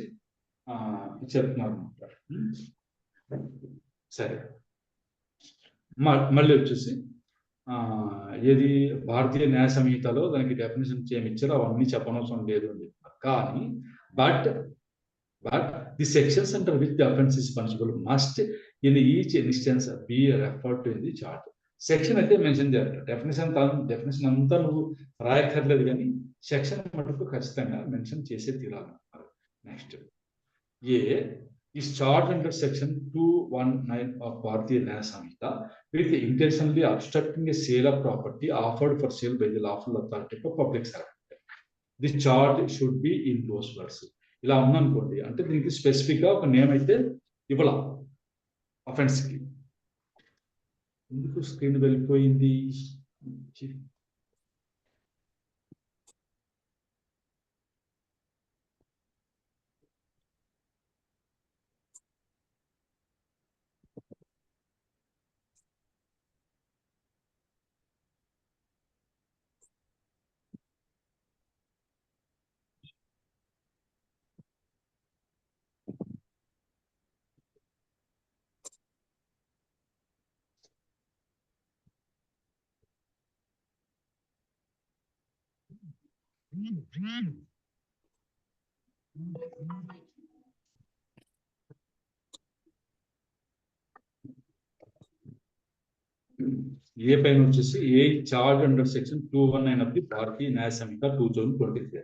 Speaker 1: చెప్తున్నారు అనమాట. సరే, మళ్ళీ వచ్చేసి ఏది భారతీయ న్యాయ సంహితలో దానికి డెఫినేషన్ ఏమి ఇచ్చారో అవన్నీ చెప్పనవసరం లేదు అని చెప్తున్నారు. కానీ but the sections under which the offence is punishable must in each instance be referred to in the chart. Section అయితే మెన్షన్ చేయాలి. డెఫినేషన్ అంతా నువ్వు రాయక్కర్లేదు, కానీ సెక్షన్ మటుకు ఖచ్చితంగా మెన్షన్ చేసే తీరాలన్నారు. Next, is charged under section 219 of Bharatiya Nyaya Samhita with intentionally obstructing a sale of property offered for sale by the lawful authority for public servant. The charge should be in those words. ఇలా ఉందనుకోండి, అంటే దీనికి స్పెసిఫిక్ గా ఒక నేమ్ అయితే ఇవ్వాల అఫెన్స్ కి. ఎందుకు స్క్రీన్ వెళ్ళిపోయింది? ఏ పైన వచ్చేసి ఏ charge under section 219 of the Bharatiya Nyaya Sanhita 2023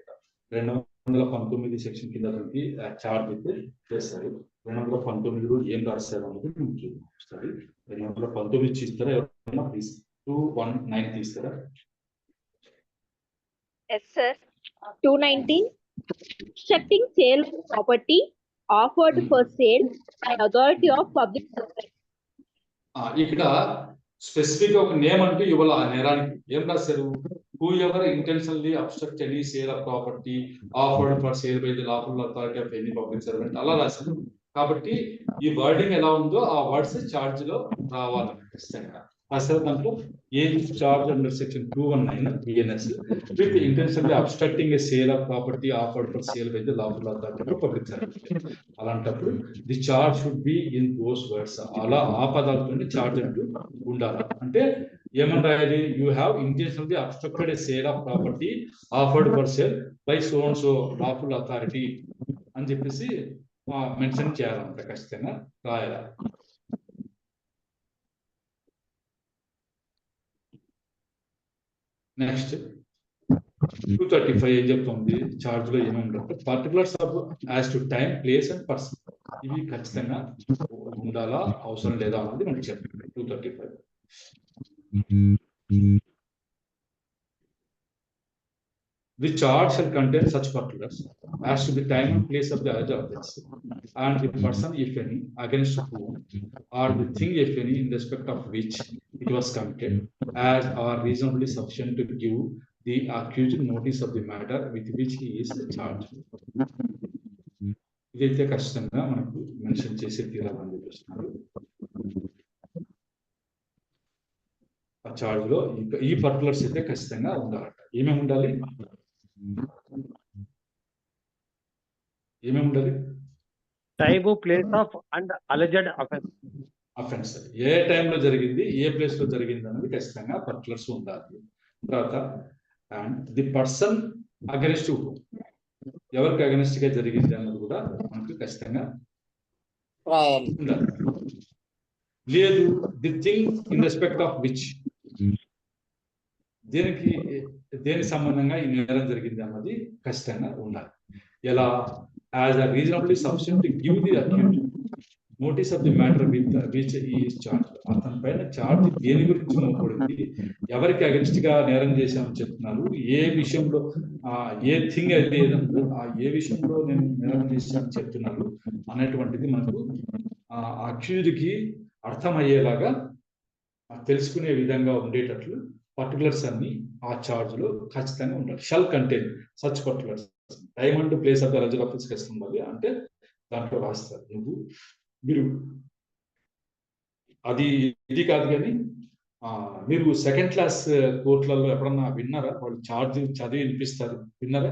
Speaker 1: 219 section కింద చార్జ్ అయితే చేస్తారు. 219 ఏం రాస్తారు అనేది చూస్తారు. 219 తీస్తారా ఎవరైనా? ప్లీజ్ 219 తీస్తారా?
Speaker 8: Yes, sir. 219, obstructing sale of property offered for sale by authority of public service.
Speaker 1: ఇక్కడ స్పెసిఫిక్ ఒక నేమ్ అంటూ ఇవ్వాలి ఆ నేరానికి. ఏం రాశారు? Who ever intentionally obstruct any sale of property offered for sale by the lawful authority of any public servant అలా రాశారు. కాబట్టి ఈ వర్డింగ్ ఎలా ఉందో ఆ వర్డ్స్ చార్జ్ లో రావాలి ఖచ్చితంగా. రాశారు దాంట్లో ఏ charge under section 219 BNS with intentionally obstructing a sale of property offered for sale by the lawful authority of public service. అలాంటప్పుడు the charge should be in those words. అలా ఆ పదాలతోనే చార్జ్ అంటూ ఉండాలి. అంటే ఏమని రాయాలి? You have intentionally obstructed A sale of property offered for sale by so and so lawful authority అని చెప్పేసి మెన్షన్ చేయాలంట, ఖచ్చితంగా రాయాలి. నెక్స్ట్ 235 ఏం చెప్తుంది? చార్జ్ లో ఏమేమి ఉంటుంది? Particulars of as to time, place and person. ఇవి ఖచ్చితంగా ఉండాలా అవసరం లేదా అన్నది మనకి చెప్పండి. 235 the charge shall contain such particulars as to the time and place of the alleged offense and the person, if any, against whom or the thing, if any, in respect of which it was committed, as are reasonably sufficient to give the accused notice of the matter with which he is charged. ఇదైతే ఖచ్చితంగా మనకు మెన్షన్ చేసే తీరాలని చెప్పేస్తున్నారు. ఆ చార్జ్ లో ఈ పర్టికులర్స్ అయితే ఖచ్చితంగా ఉండాలట. ఏమేమి ఉండాలి?
Speaker 3: Time, place of and alleged
Speaker 1: offence. ఏ టైంలో జరిగింది, ఏ ప్లేస్ లో జరిగింది అనేది ఖచ్చితంగా పర్టికులర్స్ ఉండాలి. తర్వాత అండ్ ది పర్సన్ అగెన్స్ట్, ఎవరికి అగెన్స్ట్ గా జరిగింది అన్నది కూడా మనకు ఖచ్చితంగా ఉండాలి. లేదు the thing in respect of which, దేని సంబంధంగా ఈ నేరం జరిగింది అన్నది ఖచ్చితంగా ఉండాలి. ఎలా as a reasonably sufficient to give the accused notice of the matter with which is charge. అతని పైన చార్జ్ దేని గురించి మోపడింది, ఎవరికి అగెన్స్ట్ గా నేరం చేశామని చెప్తున్నారు, ఏ విషయంలో ఏ థింగ్ అయితే ఏదంటే ఏ విషయంలో నేను నేరం చేశామని చెప్తున్నారు అనేటువంటిది మనకు అక్యూజ్డ్ కి అర్థమయ్యేలాగా తెలుసుకునే విధంగా ఉండేటట్లు పర్టికులర్స్ అన్ని ఆ చార్జ్ లో ఖచ్చితంగా ఉండాలి. Shall contain such particulars. Time and place of the alleged offence ఉండాలి అంటే దాంట్లో రాస్తారు. మీరు అది ఇది కాదు కానీ మీరు సెకండ్ క్లాస్ కోర్టులలో ఎప్పుడన్నా విన్నారా? వాళ్ళు చార్జ్ చదివి వినిపిస్తారు, విన్నారా?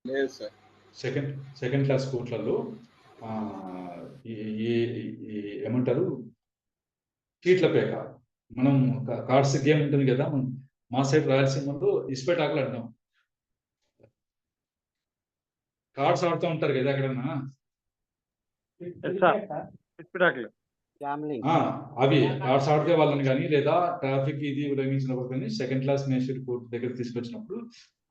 Speaker 4: లేదు సార్.
Speaker 1: సెకండ్ క్లాస్ కోర్టులలో ఏమంటారు, చీట్ల పేక, మనం కార్డ్స్ గేమ్ ఉంటుంది కదా, మా సైడ్ రాయలసీమలో ఇస్పెట్ ఆకలి అంటాం. కార్డ్స్ ఆడుతూ ఉంటారు కదా ఎక్కడన్నా, అవి కార్డ్స్ ఆడితే వాళ్ళని కానీ లేదా ట్రాఫిక్ ఇది ఉల్లంఘించినప్పుడు కానీ సెకండ్ క్లాస్ మేజిస్ట్రేట్ కోర్టు దగ్గర తీసుకొచ్చినప్పుడు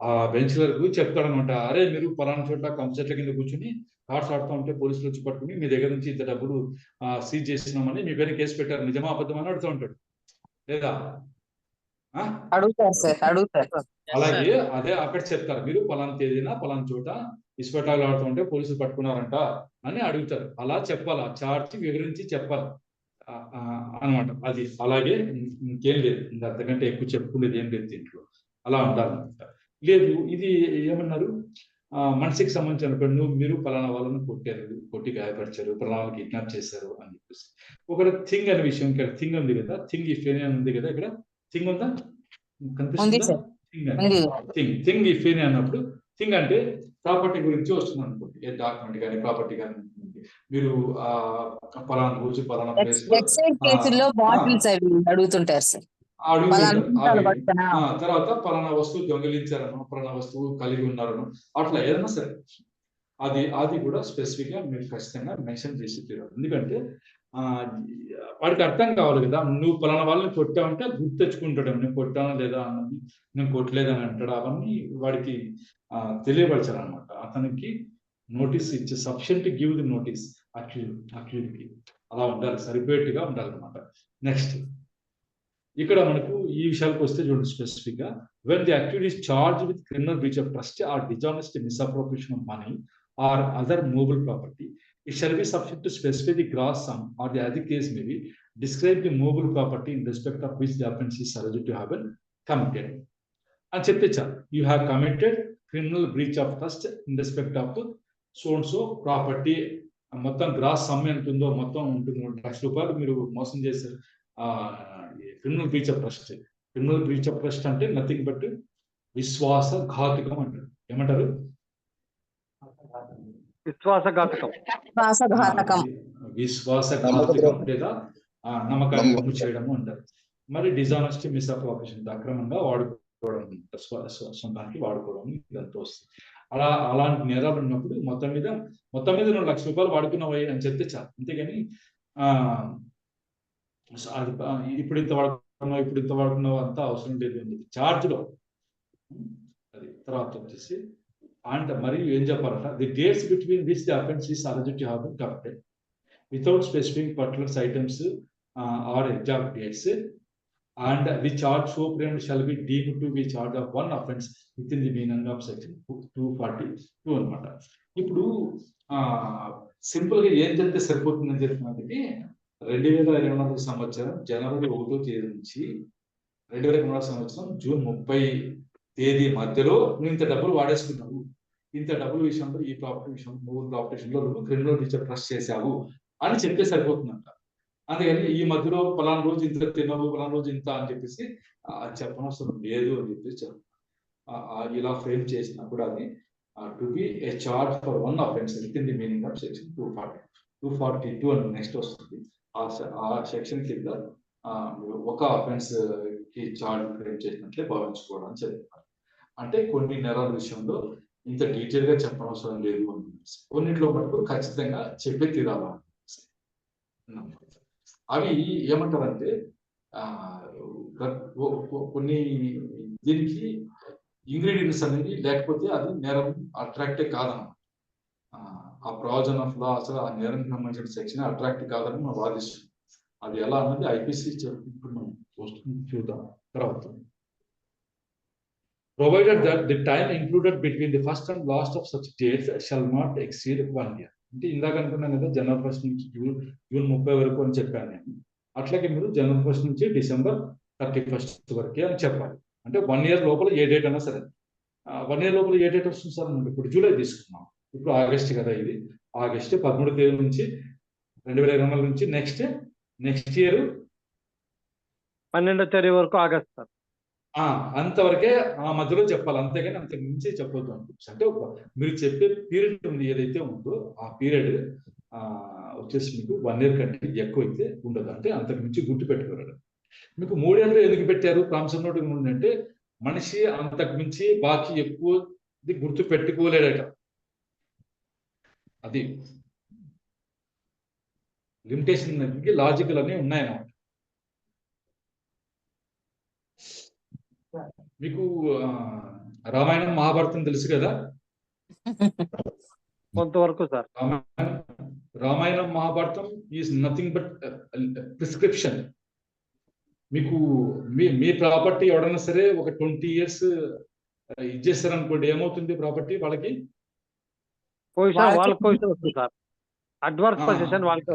Speaker 1: ఆ బెంచ్లకు చెప్తాడనమాట, అరే మీరు పలానా చోట కంప్యూటర్ల కింద కూర్చుని కార్డ్స్ ఆడుతూ ఉంటే పోలీసులు వచ్చి పట్టుకుని మీ దగ్గర నుంచి ఇంత డబ్బులు సీజ్ చేసినామని మీ పైన కేసు పెట్టారు, నిజమా అబద్ధం అని అడుగుతూ ఉంటాడు లేదా?
Speaker 7: అడుగుతారు సార్, అడుగుతారు.
Speaker 1: అలాగే అదే అక్కడ చెప్తారు, మీరు పలానా తేదీన పలానా చోట ఇసుపెట్టాలు ఆడుతూ ఉంటే పోలీసులు పట్టుకున్నారంట అని అడుగుతారు. అలా చెప్పాలి, ఆ చార్జ్ వివరించి చెప్పాలి అనమాట. అది అలాగే ఇంకేం లేదు, ఇంకా అంతకంటే ఎక్కువ చెప్పుకునేది ఏం లేదు దీంట్లో. అలా ఉండాలన్నమాట. లేదు ఇది ఏమన్నారు, మనిషికి సంబంధించిన మీరు పలానా వాళ్ళని కొట్టి గాయపరిచారు, పలానా వాళ్ళకి కిడ్నాప్ చేశారు అని చెప్పేసి ఒక థింగ్ అనే విషయం. ఇక్కడ థింగ్ ఉంది కదా, థింగ్ ఇఫ్ ఎనీ ఉంది కదా, ఇక్కడ థింగ్ ఉందా, కనిపిస్తుందా? థింగ్ ఇఫ్ ఎనీ అన్నప్పుడు థింగ్ అంటే ప్రాపర్టీ గురించి వస్తుంది అనుకోండి, ఏ డాక్యుమెంట్ కానీ ప్రాపర్టీ కానీ. మీరు పలానా రోజు పలానా ప్లేస్
Speaker 7: కేసుల్లో బాటిల్స్ అవి అడుగుతుంటారు సార్.
Speaker 1: తర్వాత పలానా వస్తువు దొంగిలించారనో పలానా వస్తువు కలిగి ఉన్నారనో అట్లా ఏదైనా సరే అది కూడా స్పెసిఫిక్ గా మీరు ఖచ్చితంగా మెన్షన్ చేసి తీరాలి. ఎందుకంటే వాడికి అర్థం కావాలి కదా, నువ్వు పలానా వాళ్ళని కొట్టావంటే గుర్తు తెచ్చుకుంటాడు, నేను కొట్టానా లేదా అన్నది, నేను కొట్టలేదని అంటాడు. అవన్నీ వాడికి తెలియపరచాలన్నమాట. అతనికి నోటీస్ ఇచ్చే సఫిషియెంట్ గివ్ ది నోటీస్ అక్యూజ్డ్కి. అలా ఉండాలి, సరిపోయేట్టుగా ఉండాలన్నమాట. నెక్స్ట్ ఇక్కడ మనకు ఈ విషయాలకు వస్తే చూడండి స్పెసిఫిక్ గా, when the accused is charged with criminal breach of trust or dishonest misappropriation of money or other movable property, it shall be sufficient to specify the gross sum or the other case may be describe the movable property in respect of which the offence is alleged to have been committed. And చెప్తే చాలు, you have committed criminal breach of trust in respect of so and so property. మొత్తం గ్రాస్ సమ్ ఎంత ఉందో మొత్తం ఉంటుంది, 3 లక్షల రూపాయలు మీరు మోసం చేశారు. Criminal breach of trust. Criminal breach of trust అంటే నథింగ్ బట్ విశ్వాసఘాతకం అంటారు. ఏమంటారు? విశ్వాసఘాతకం లేదా నమ్మకాన్ని వమ్ము చేయడము అంటారు. మరి డిజానెస్టీ మిస్అప్రోప్రియేషన్, అక్రమంగా వాడుకోవడం, సొంతానికి వాడుకోవడం ఇదంతా వస్తుంది. అలాంటి నేరాలు ఉన్నప్పుడు మొత్తం మీద 2 లక్షల రూపాయలు వాడుకున్నావు అని చెప్తే చాలు. అంతేగాని అది ఇప్పుడు ఇంత వాడుకున్నావు అంతా అవసరం లేదు అని చెప్పి చార్జ్లో అది. తర్వాత వచ్చేసి అండ్ మరియు ఏం చెప్పాలంట, the dates between which the offence is alleged to have been committed without specific particular items or exact dates and the charge so framed shall be deemed to be charge of one offence within the meaning of section 242 అన్నమాట. ఇప్పుడు సింపుల్ గా ఏం చెప్తే సరిపోతుందని చెప్తున్నది, 2024 సంవత్సరం జనవరి 1వ తేదీ నుంచి 2024 సంవత్సరం జూన్ 30 తేదీ మధ్యలో నువ్వు ఇంత డబ్బులు వాడేసుకున్నావు, ఇంత డబ్బుల విషయంలో ఈ ప్రాపర్టీ విషయంలో 3 ప్రాపర్టీ విషయంలో నువ్వు క్రిమినల్ బ్రీచ్ ఆఫ్ ట్రస్ట్ చేశావు అని చెప్తే సరిపోతుందంట. అందుకని ఈ మధ్యలో పలానా రోజు ఇంత తిన్నావు, పలానా రోజు ఇంత అని చెప్పేసి చెప్పనవసరం లేదు అని చెప్పేసి ఇలా ఫ్రేమ్ చేసినా కూడా అది to be A charge for one offence with in the meaning of section 242 అని నెక్స్ట్ వస్తుంది. ఆ సెక్షన్ కింద ఒక అఫెన్స్ కి చార్జ్ ఫ్రేమ్ చేసినట్లే భావించుకోవడం అని చెప్తున్నారు. అంటే కొన్ని నేరాల విషయంలో ఇంత డీటెయిల్ గా చెప్పనవసరం లేదు అని కొన్నిట్లో మటుకు ఖచ్చితంగా చెప్పే తీరాలా అవి ఏమంటారంటే కొన్ని దీనికి ఇంగ్రీడియంట్స్ అనేవి లేకపోతే అది నేరం అట్రాక్టే కాదన్నమాట. ఆ ప్రావిజన్ ఆఫ్ లా అసలు ఆ నేరానికి సంబంధించిన సెక్షన్ అట్రాక్ట్ కాదని మనం వాదిస్తున్నాం. అది ఎలా అన్నది ఐపీసీ ఇప్పుడు మనం చూద్దాం తర్వాత. Provided that the time included between the first and last of such dates shall not exceed 1 year. అంటే ఇందాక అనుకున్నాను కదా జనవరి 1 నుంచి జూన్ 30 వరకు అని చెప్పాను నేను. అట్లాగే మీరు జనవరి 1 నుంచి డిసెంబర్ 31 వరకే అని చెప్పాలి. అంటే 1 year లోపల ఏ డేట్ అయినా సరే. 1 year లోపల ఏ డేట్ వస్తుంది సార్? ఇప్పుడు జూలై తీసుకున్నాం, ఇప్పుడు ఆగస్ట్ కదా, ఇది ఆగస్ట్ 13వ తేదీ నుంచి 2024 నుంచి నెక్స్ట్ ఇయర్
Speaker 3: 12వ తేదీ వరకు ఆగస్ట్ సార్.
Speaker 1: అంతవరకే ఆ మధ్యలో చెప్పాలి, అంతేగాని అంతకు మించి చెప్పొద్దు అనుకోవచ్చు. అంటే మీరు చెప్పే పీరియడ్ ఉంది ఏదైతే ఉందో ఆ పీరియడ్ వచ్చేసి మీకు 1 year కంటే ఎక్కువ అయితే ఉండదు. అంటే అంతకు మించి గుర్తు పెట్టుకోలేడు. మీకు 3 ఏళ్ళు ఎందుకు పెట్టారు ప్రామిసరీ నోట్ అంటే మనిషి అంతకు మించి బాకీ ఎక్కువ గుర్తు పెట్టుకోలేడట. అది లిమిటేషన్ లాజికల్ అన్నీ ఉన్నాయన్నమాట. మీకు రామాయణం మహాభారతం తెలుసు కదా?
Speaker 3: కొంతవరకు sir.
Speaker 1: Ramayanam Mahabharatam is nothing but prescription. మీకు మీ ప్రాపర్టీ ఎవడైనా సరే ఒక 20 years ఇచ్చేస్తారనుకోండి, ఏమవుతుంది ప్రాపర్టీ వాళ్ళకి?
Speaker 3: వాళ్ళ పొజిషన్ వస్తుంది సార్. అడ్వాన్స్ పొజిషన్ వాళ్ళకి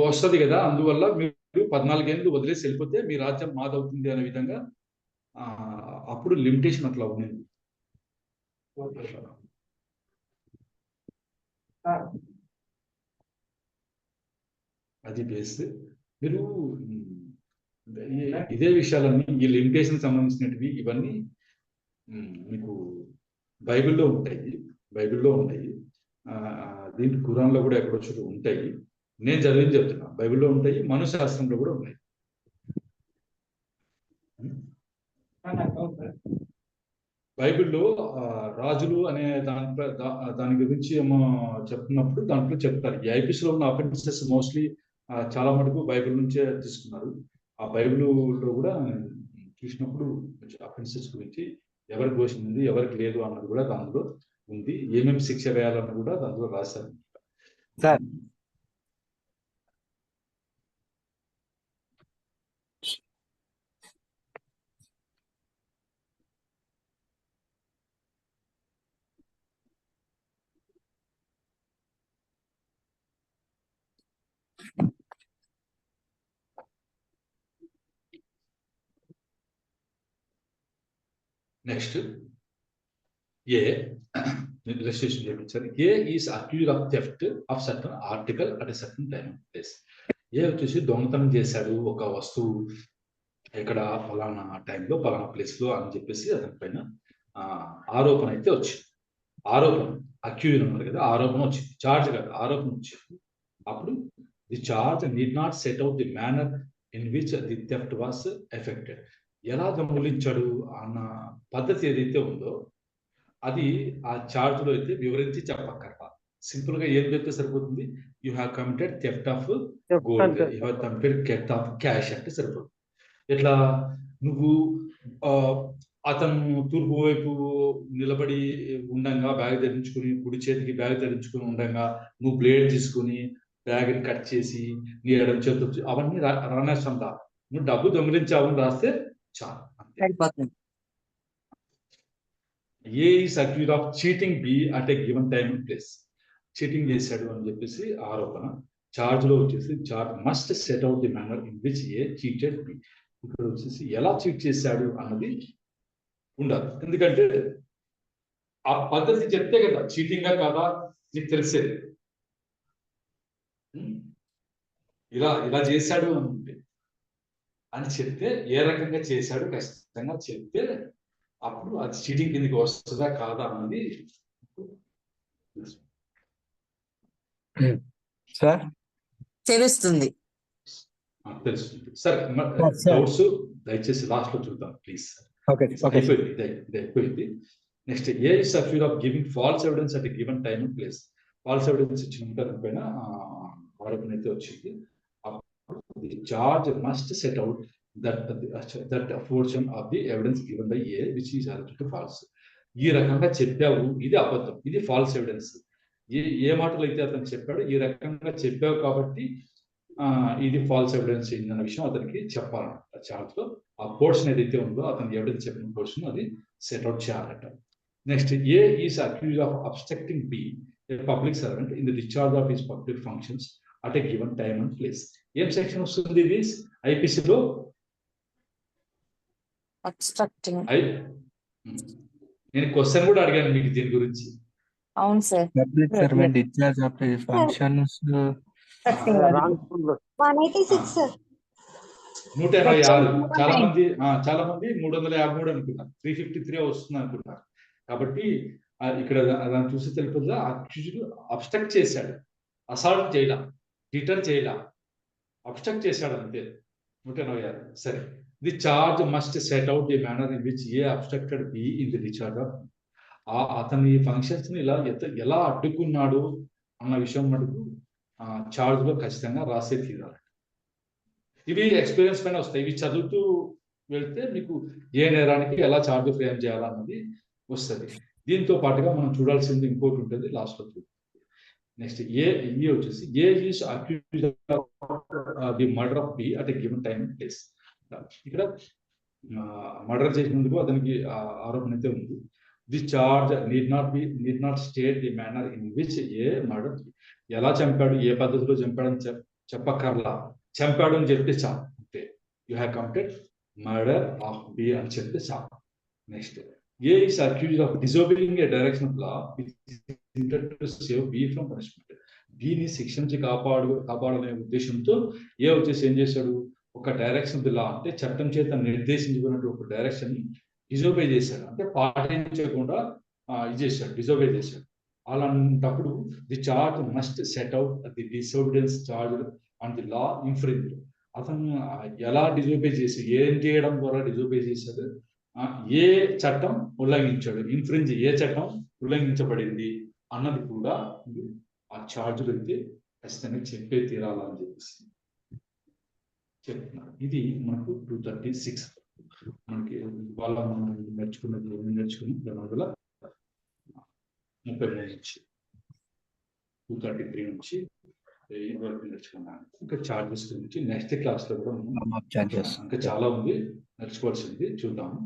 Speaker 1: వస్తుంది కదా. అందువల్ల మీరు 14 ఏళ్ళు వదిలేసి వెళ్ళిపోతే మీ రాజ్యం మాదవుతుంది అనే విధంగా అప్పుడు లిమిటేషన్ అట్లా ఉంది. అది బేస్. మీరు ఇదే విషయాలన్నీ ఈ లిమిటేషన్ సంబంధించినవి ఇవన్నీ మీకు బైబిల్లో ఉన్నాయి. దీంట్లో ఖురాన్లో కూడా ఎక్కడొచ్చు ఉంటాయి. నేను చదివింది చెప్తున్నా, బైబిల్లో ఉంటాయి, మనుశాస్త్రంలో కూడా ఉన్నాయి. బైబిల్లో రాజులు అనే దాని గురించి ఏమో చెప్తున్నప్పుడు దాంట్లో చెప్తారు. ఈ ఐపీసీలో ఉన్న అపెండిసెస్ మోస్ట్లీ చాలా మటుకు బైబిల్ నుంచే తీసుకున్నారు. ఆ బైబిల్లో కూడా చూసినప్పుడు అపెండిసెస్ గురించి ఎవరికి దోషం ఉంది ఎవరికి లేదు అన్నది కూడా దానిలో ఉంది. ఏమేమి శిక్ష వేయాలని కూడా దాంట్లో రాశారు
Speaker 9: సార్.
Speaker 1: నెక్స్ట్ ఏ రిజిస్ట్రేషన్ చేయించారు. A is accused of theft of certain article at a certain time of place. A వచ్చేసి దొంగతనం చేశాడు ఒక వస్తువు ఇక్కడ ఫలానా టైంలో ఫలానా ప్లేస్ లో అని చెప్పేసి అతని పైన ఆరోపణ అయితే వచ్చింది. ఆరోపణ అక్యూజ్ అన్నారు కదా, ఆరోపణ వచ్చింది, చార్జ్ కాదు, ఆరోపణ వచ్చింది. అప్పుడు the charge need not set out the manner in which the theft was affected. ఎలా దొంగిలించాడు అన్న పద్ధతి ఏదైతే ఉందో అది ఆ చార్జ్ లో అయితే వివరించి చెప్పక్కర్లా. సింపుల్ గా ఏం చెప్తే సరిపోతుంది, you have committed theft of gold, you have committed theft of cash అంటే సరిపోతుంది. ఇట్లా నువ్వు అతను తూర్పు వైపు నిలబడి ఉండంగా బ్యాగ్ ధరించుకుని, కుడి చేతికి బ్యాగ్ ధరించుకుని ఉండంగా నువ్వు బ్లేడ్ తీసుకుని బ్యాగ్ని కట్ చేసి నీ ఎడమ చేతి అవన్నీ రానేస్తాం రా, నువ్వు డబ్బు దొంగిలించావని రాస్తే చాలు. A is accused of cheating B at a given time and place. Cheating చేశాడు అని చెప్పేసి ఆరోపణ. చార్జ్ లో వచ్చేసి charge must set out the manner in which A cheated B. ఇక్కడ వచ్చేసి ఎలా చీట్ చేశాడు అన్నది ఉండాలి. ఎందుకంటే ఆ పద్ధతి చెప్తే కదా చీటింగా కాదా నీకు తెలిసేది. ఇలా చేశాడు అని అని చెప్తే ఏ రకంగా చేశాడు ఖచ్చితంగా చెప్తే అప్పుడు అది చీటింగ్ కిందకి వస్తుందా కాదా అన్నది
Speaker 9: సార్
Speaker 7: తెలుస్తుంది.
Speaker 1: తెలుస్తుంది. సరే డౌట్స్ దయచేసి లాస్ట్ లో చూద్దాం ప్లీజ్.
Speaker 9: ఓకే
Speaker 1: అయిపోయింది. Next A is accuse of giving false evidence at given time and place. False evidence ఇచ్చిన పైన ఆరోపణ అయితే వచ్చింది. The charge must set out that portion of the evidence given by A which is alleged false. ఈ రకంగా చెప్పావు, ఇది అబద్ధం, ఇది ఫాల్స్ ఎవిడెన్స్. ఏ మాటలు అయితే అతను చెప్పాడో ఈ రకంగా చెప్పావు కాబట్టి ఇది ఫాల్స్ ఎవిడెన్స్ అన్న విషయం అతనికి చెప్పాలన్నమాట. చార్జ్ లో ఆ పోర్షన్ ఏదైతే ఉందో అతను ఎవిడెన్స్ చెప్పిన పోర్షన్ అది సెట్ అవుట్ చేయాలట. Next A is accuse of obstructing B a public servant in the discharge of his public functions at a given time and place. ఏం సెక్షన్ వస్తుంది ఇది ఐపీసీలో?
Speaker 7: అబ్స్ట్రక్టింగ్.
Speaker 1: నేను క్వశ్చన్ కూడా అడిగాను మీకు దీని గురించి.
Speaker 7: అవును sir.
Speaker 9: Public servant discharge of his functions.
Speaker 7: 186 sir.
Speaker 1: 186. చాలా మంది 353 అనుకున్నారు, 353 వస్తుంది అనుకున్నారు. కాబట్టి ఇక్కడ దాన్ని చూసి తెలుపుదా అక్యూజ్డ్ అబ్స్ట్రక్ట్ చేశాడు, అసాల్ట్ చేయలా, డిటర్ చేయలా, అబ్స్ట్రక్ట్ చేశాడు అంతే. 186. సరే. The charge must set out the manner in which A obstructed be in the discharge of. అతని ఫంక్షన్స్ ని ఎలా అడ్డుకున్నాడు అన్న విషయం మటుకు చార్జ్ లో ఖచ్చితంగా రాసే తీరాలి. ఇవి ఎక్స్పీరియన్స్ పైన వస్తాయి. ఇవి చదువుతూ వెళ్తే మీకు ఏ నేరానికి ఎలా చార్జ్ ఫ్రేమ్ చేయాలన్నది వస్తుంది. దీంతో పాటుగా మనం చూడాల్సింది ఇంకోటి ఉంటుంది లాస్ట్ లో. నెక్స్ట్ ఏ వచ్చేసి ఏ is accused of the murder of be at a given time and place. ఇక్కడ మర్డర్ చేసినందుకు అతనికి ఆరోపణ అయితే ఉంది. The charge need not state the manner in which A murder, ఎలా చంపాడు, ఏ పద్ధతిలో చంపాడని చెప్పక్కర్లా, చంపాడు అని చెప్తే చాలు అంతే. You have committed murder of B అని చెప్తే చాలు. Next A is accused of disobeying a direction of law to save B from punishment. బిని శిక్ష నుంచి కాపాడనే ఉద్దేశంతో ఏ వచ్చేసి ఏం చేశాడు, ఒక డైరెక్షన్ ఆఫ్ ది లా అంటే చట్టం చేత నిర్దేశించుకున్నట్టు ఒక డైరెక్షన్ డిజోబే చేశాడు, అంటే పాటించకుండా ఇది చేశాడు, డిజోబే చేశాడు. అలాంటప్పుడు the charge must set out the disobedience charge and the law infringe. అతను ఎలా డిజోబే చేసి, ఏం చేయడం ద్వారా డిజోబే చేశాడు, ఏ చట్టం ఉల్లంఘించాడు, ఇన్ఫ్రింజ్ ఏ చట్టం ఉల్లంఘించబడింది అన్నది కూడా ఆ ఛార్జ్లు అయితే ఖచ్చితంగా చెప్పే తీరాలని చెప్పేసి చెప్తున్నారు. ఇది మనకు 236. మనకి వాళ్ళ మనం నేర్చుకున్నది నేర్చుకుని 233 నుంచి 233 నుంచి వరకు నేర్చుకున్నాను. ఇంకా చార్జెస్ గురించి నెక్స్ట్ క్లాస్ లో కూడా ఇంకా చాలా ఉంది నేర్చుకోవాల్సింది, చూద్దాము.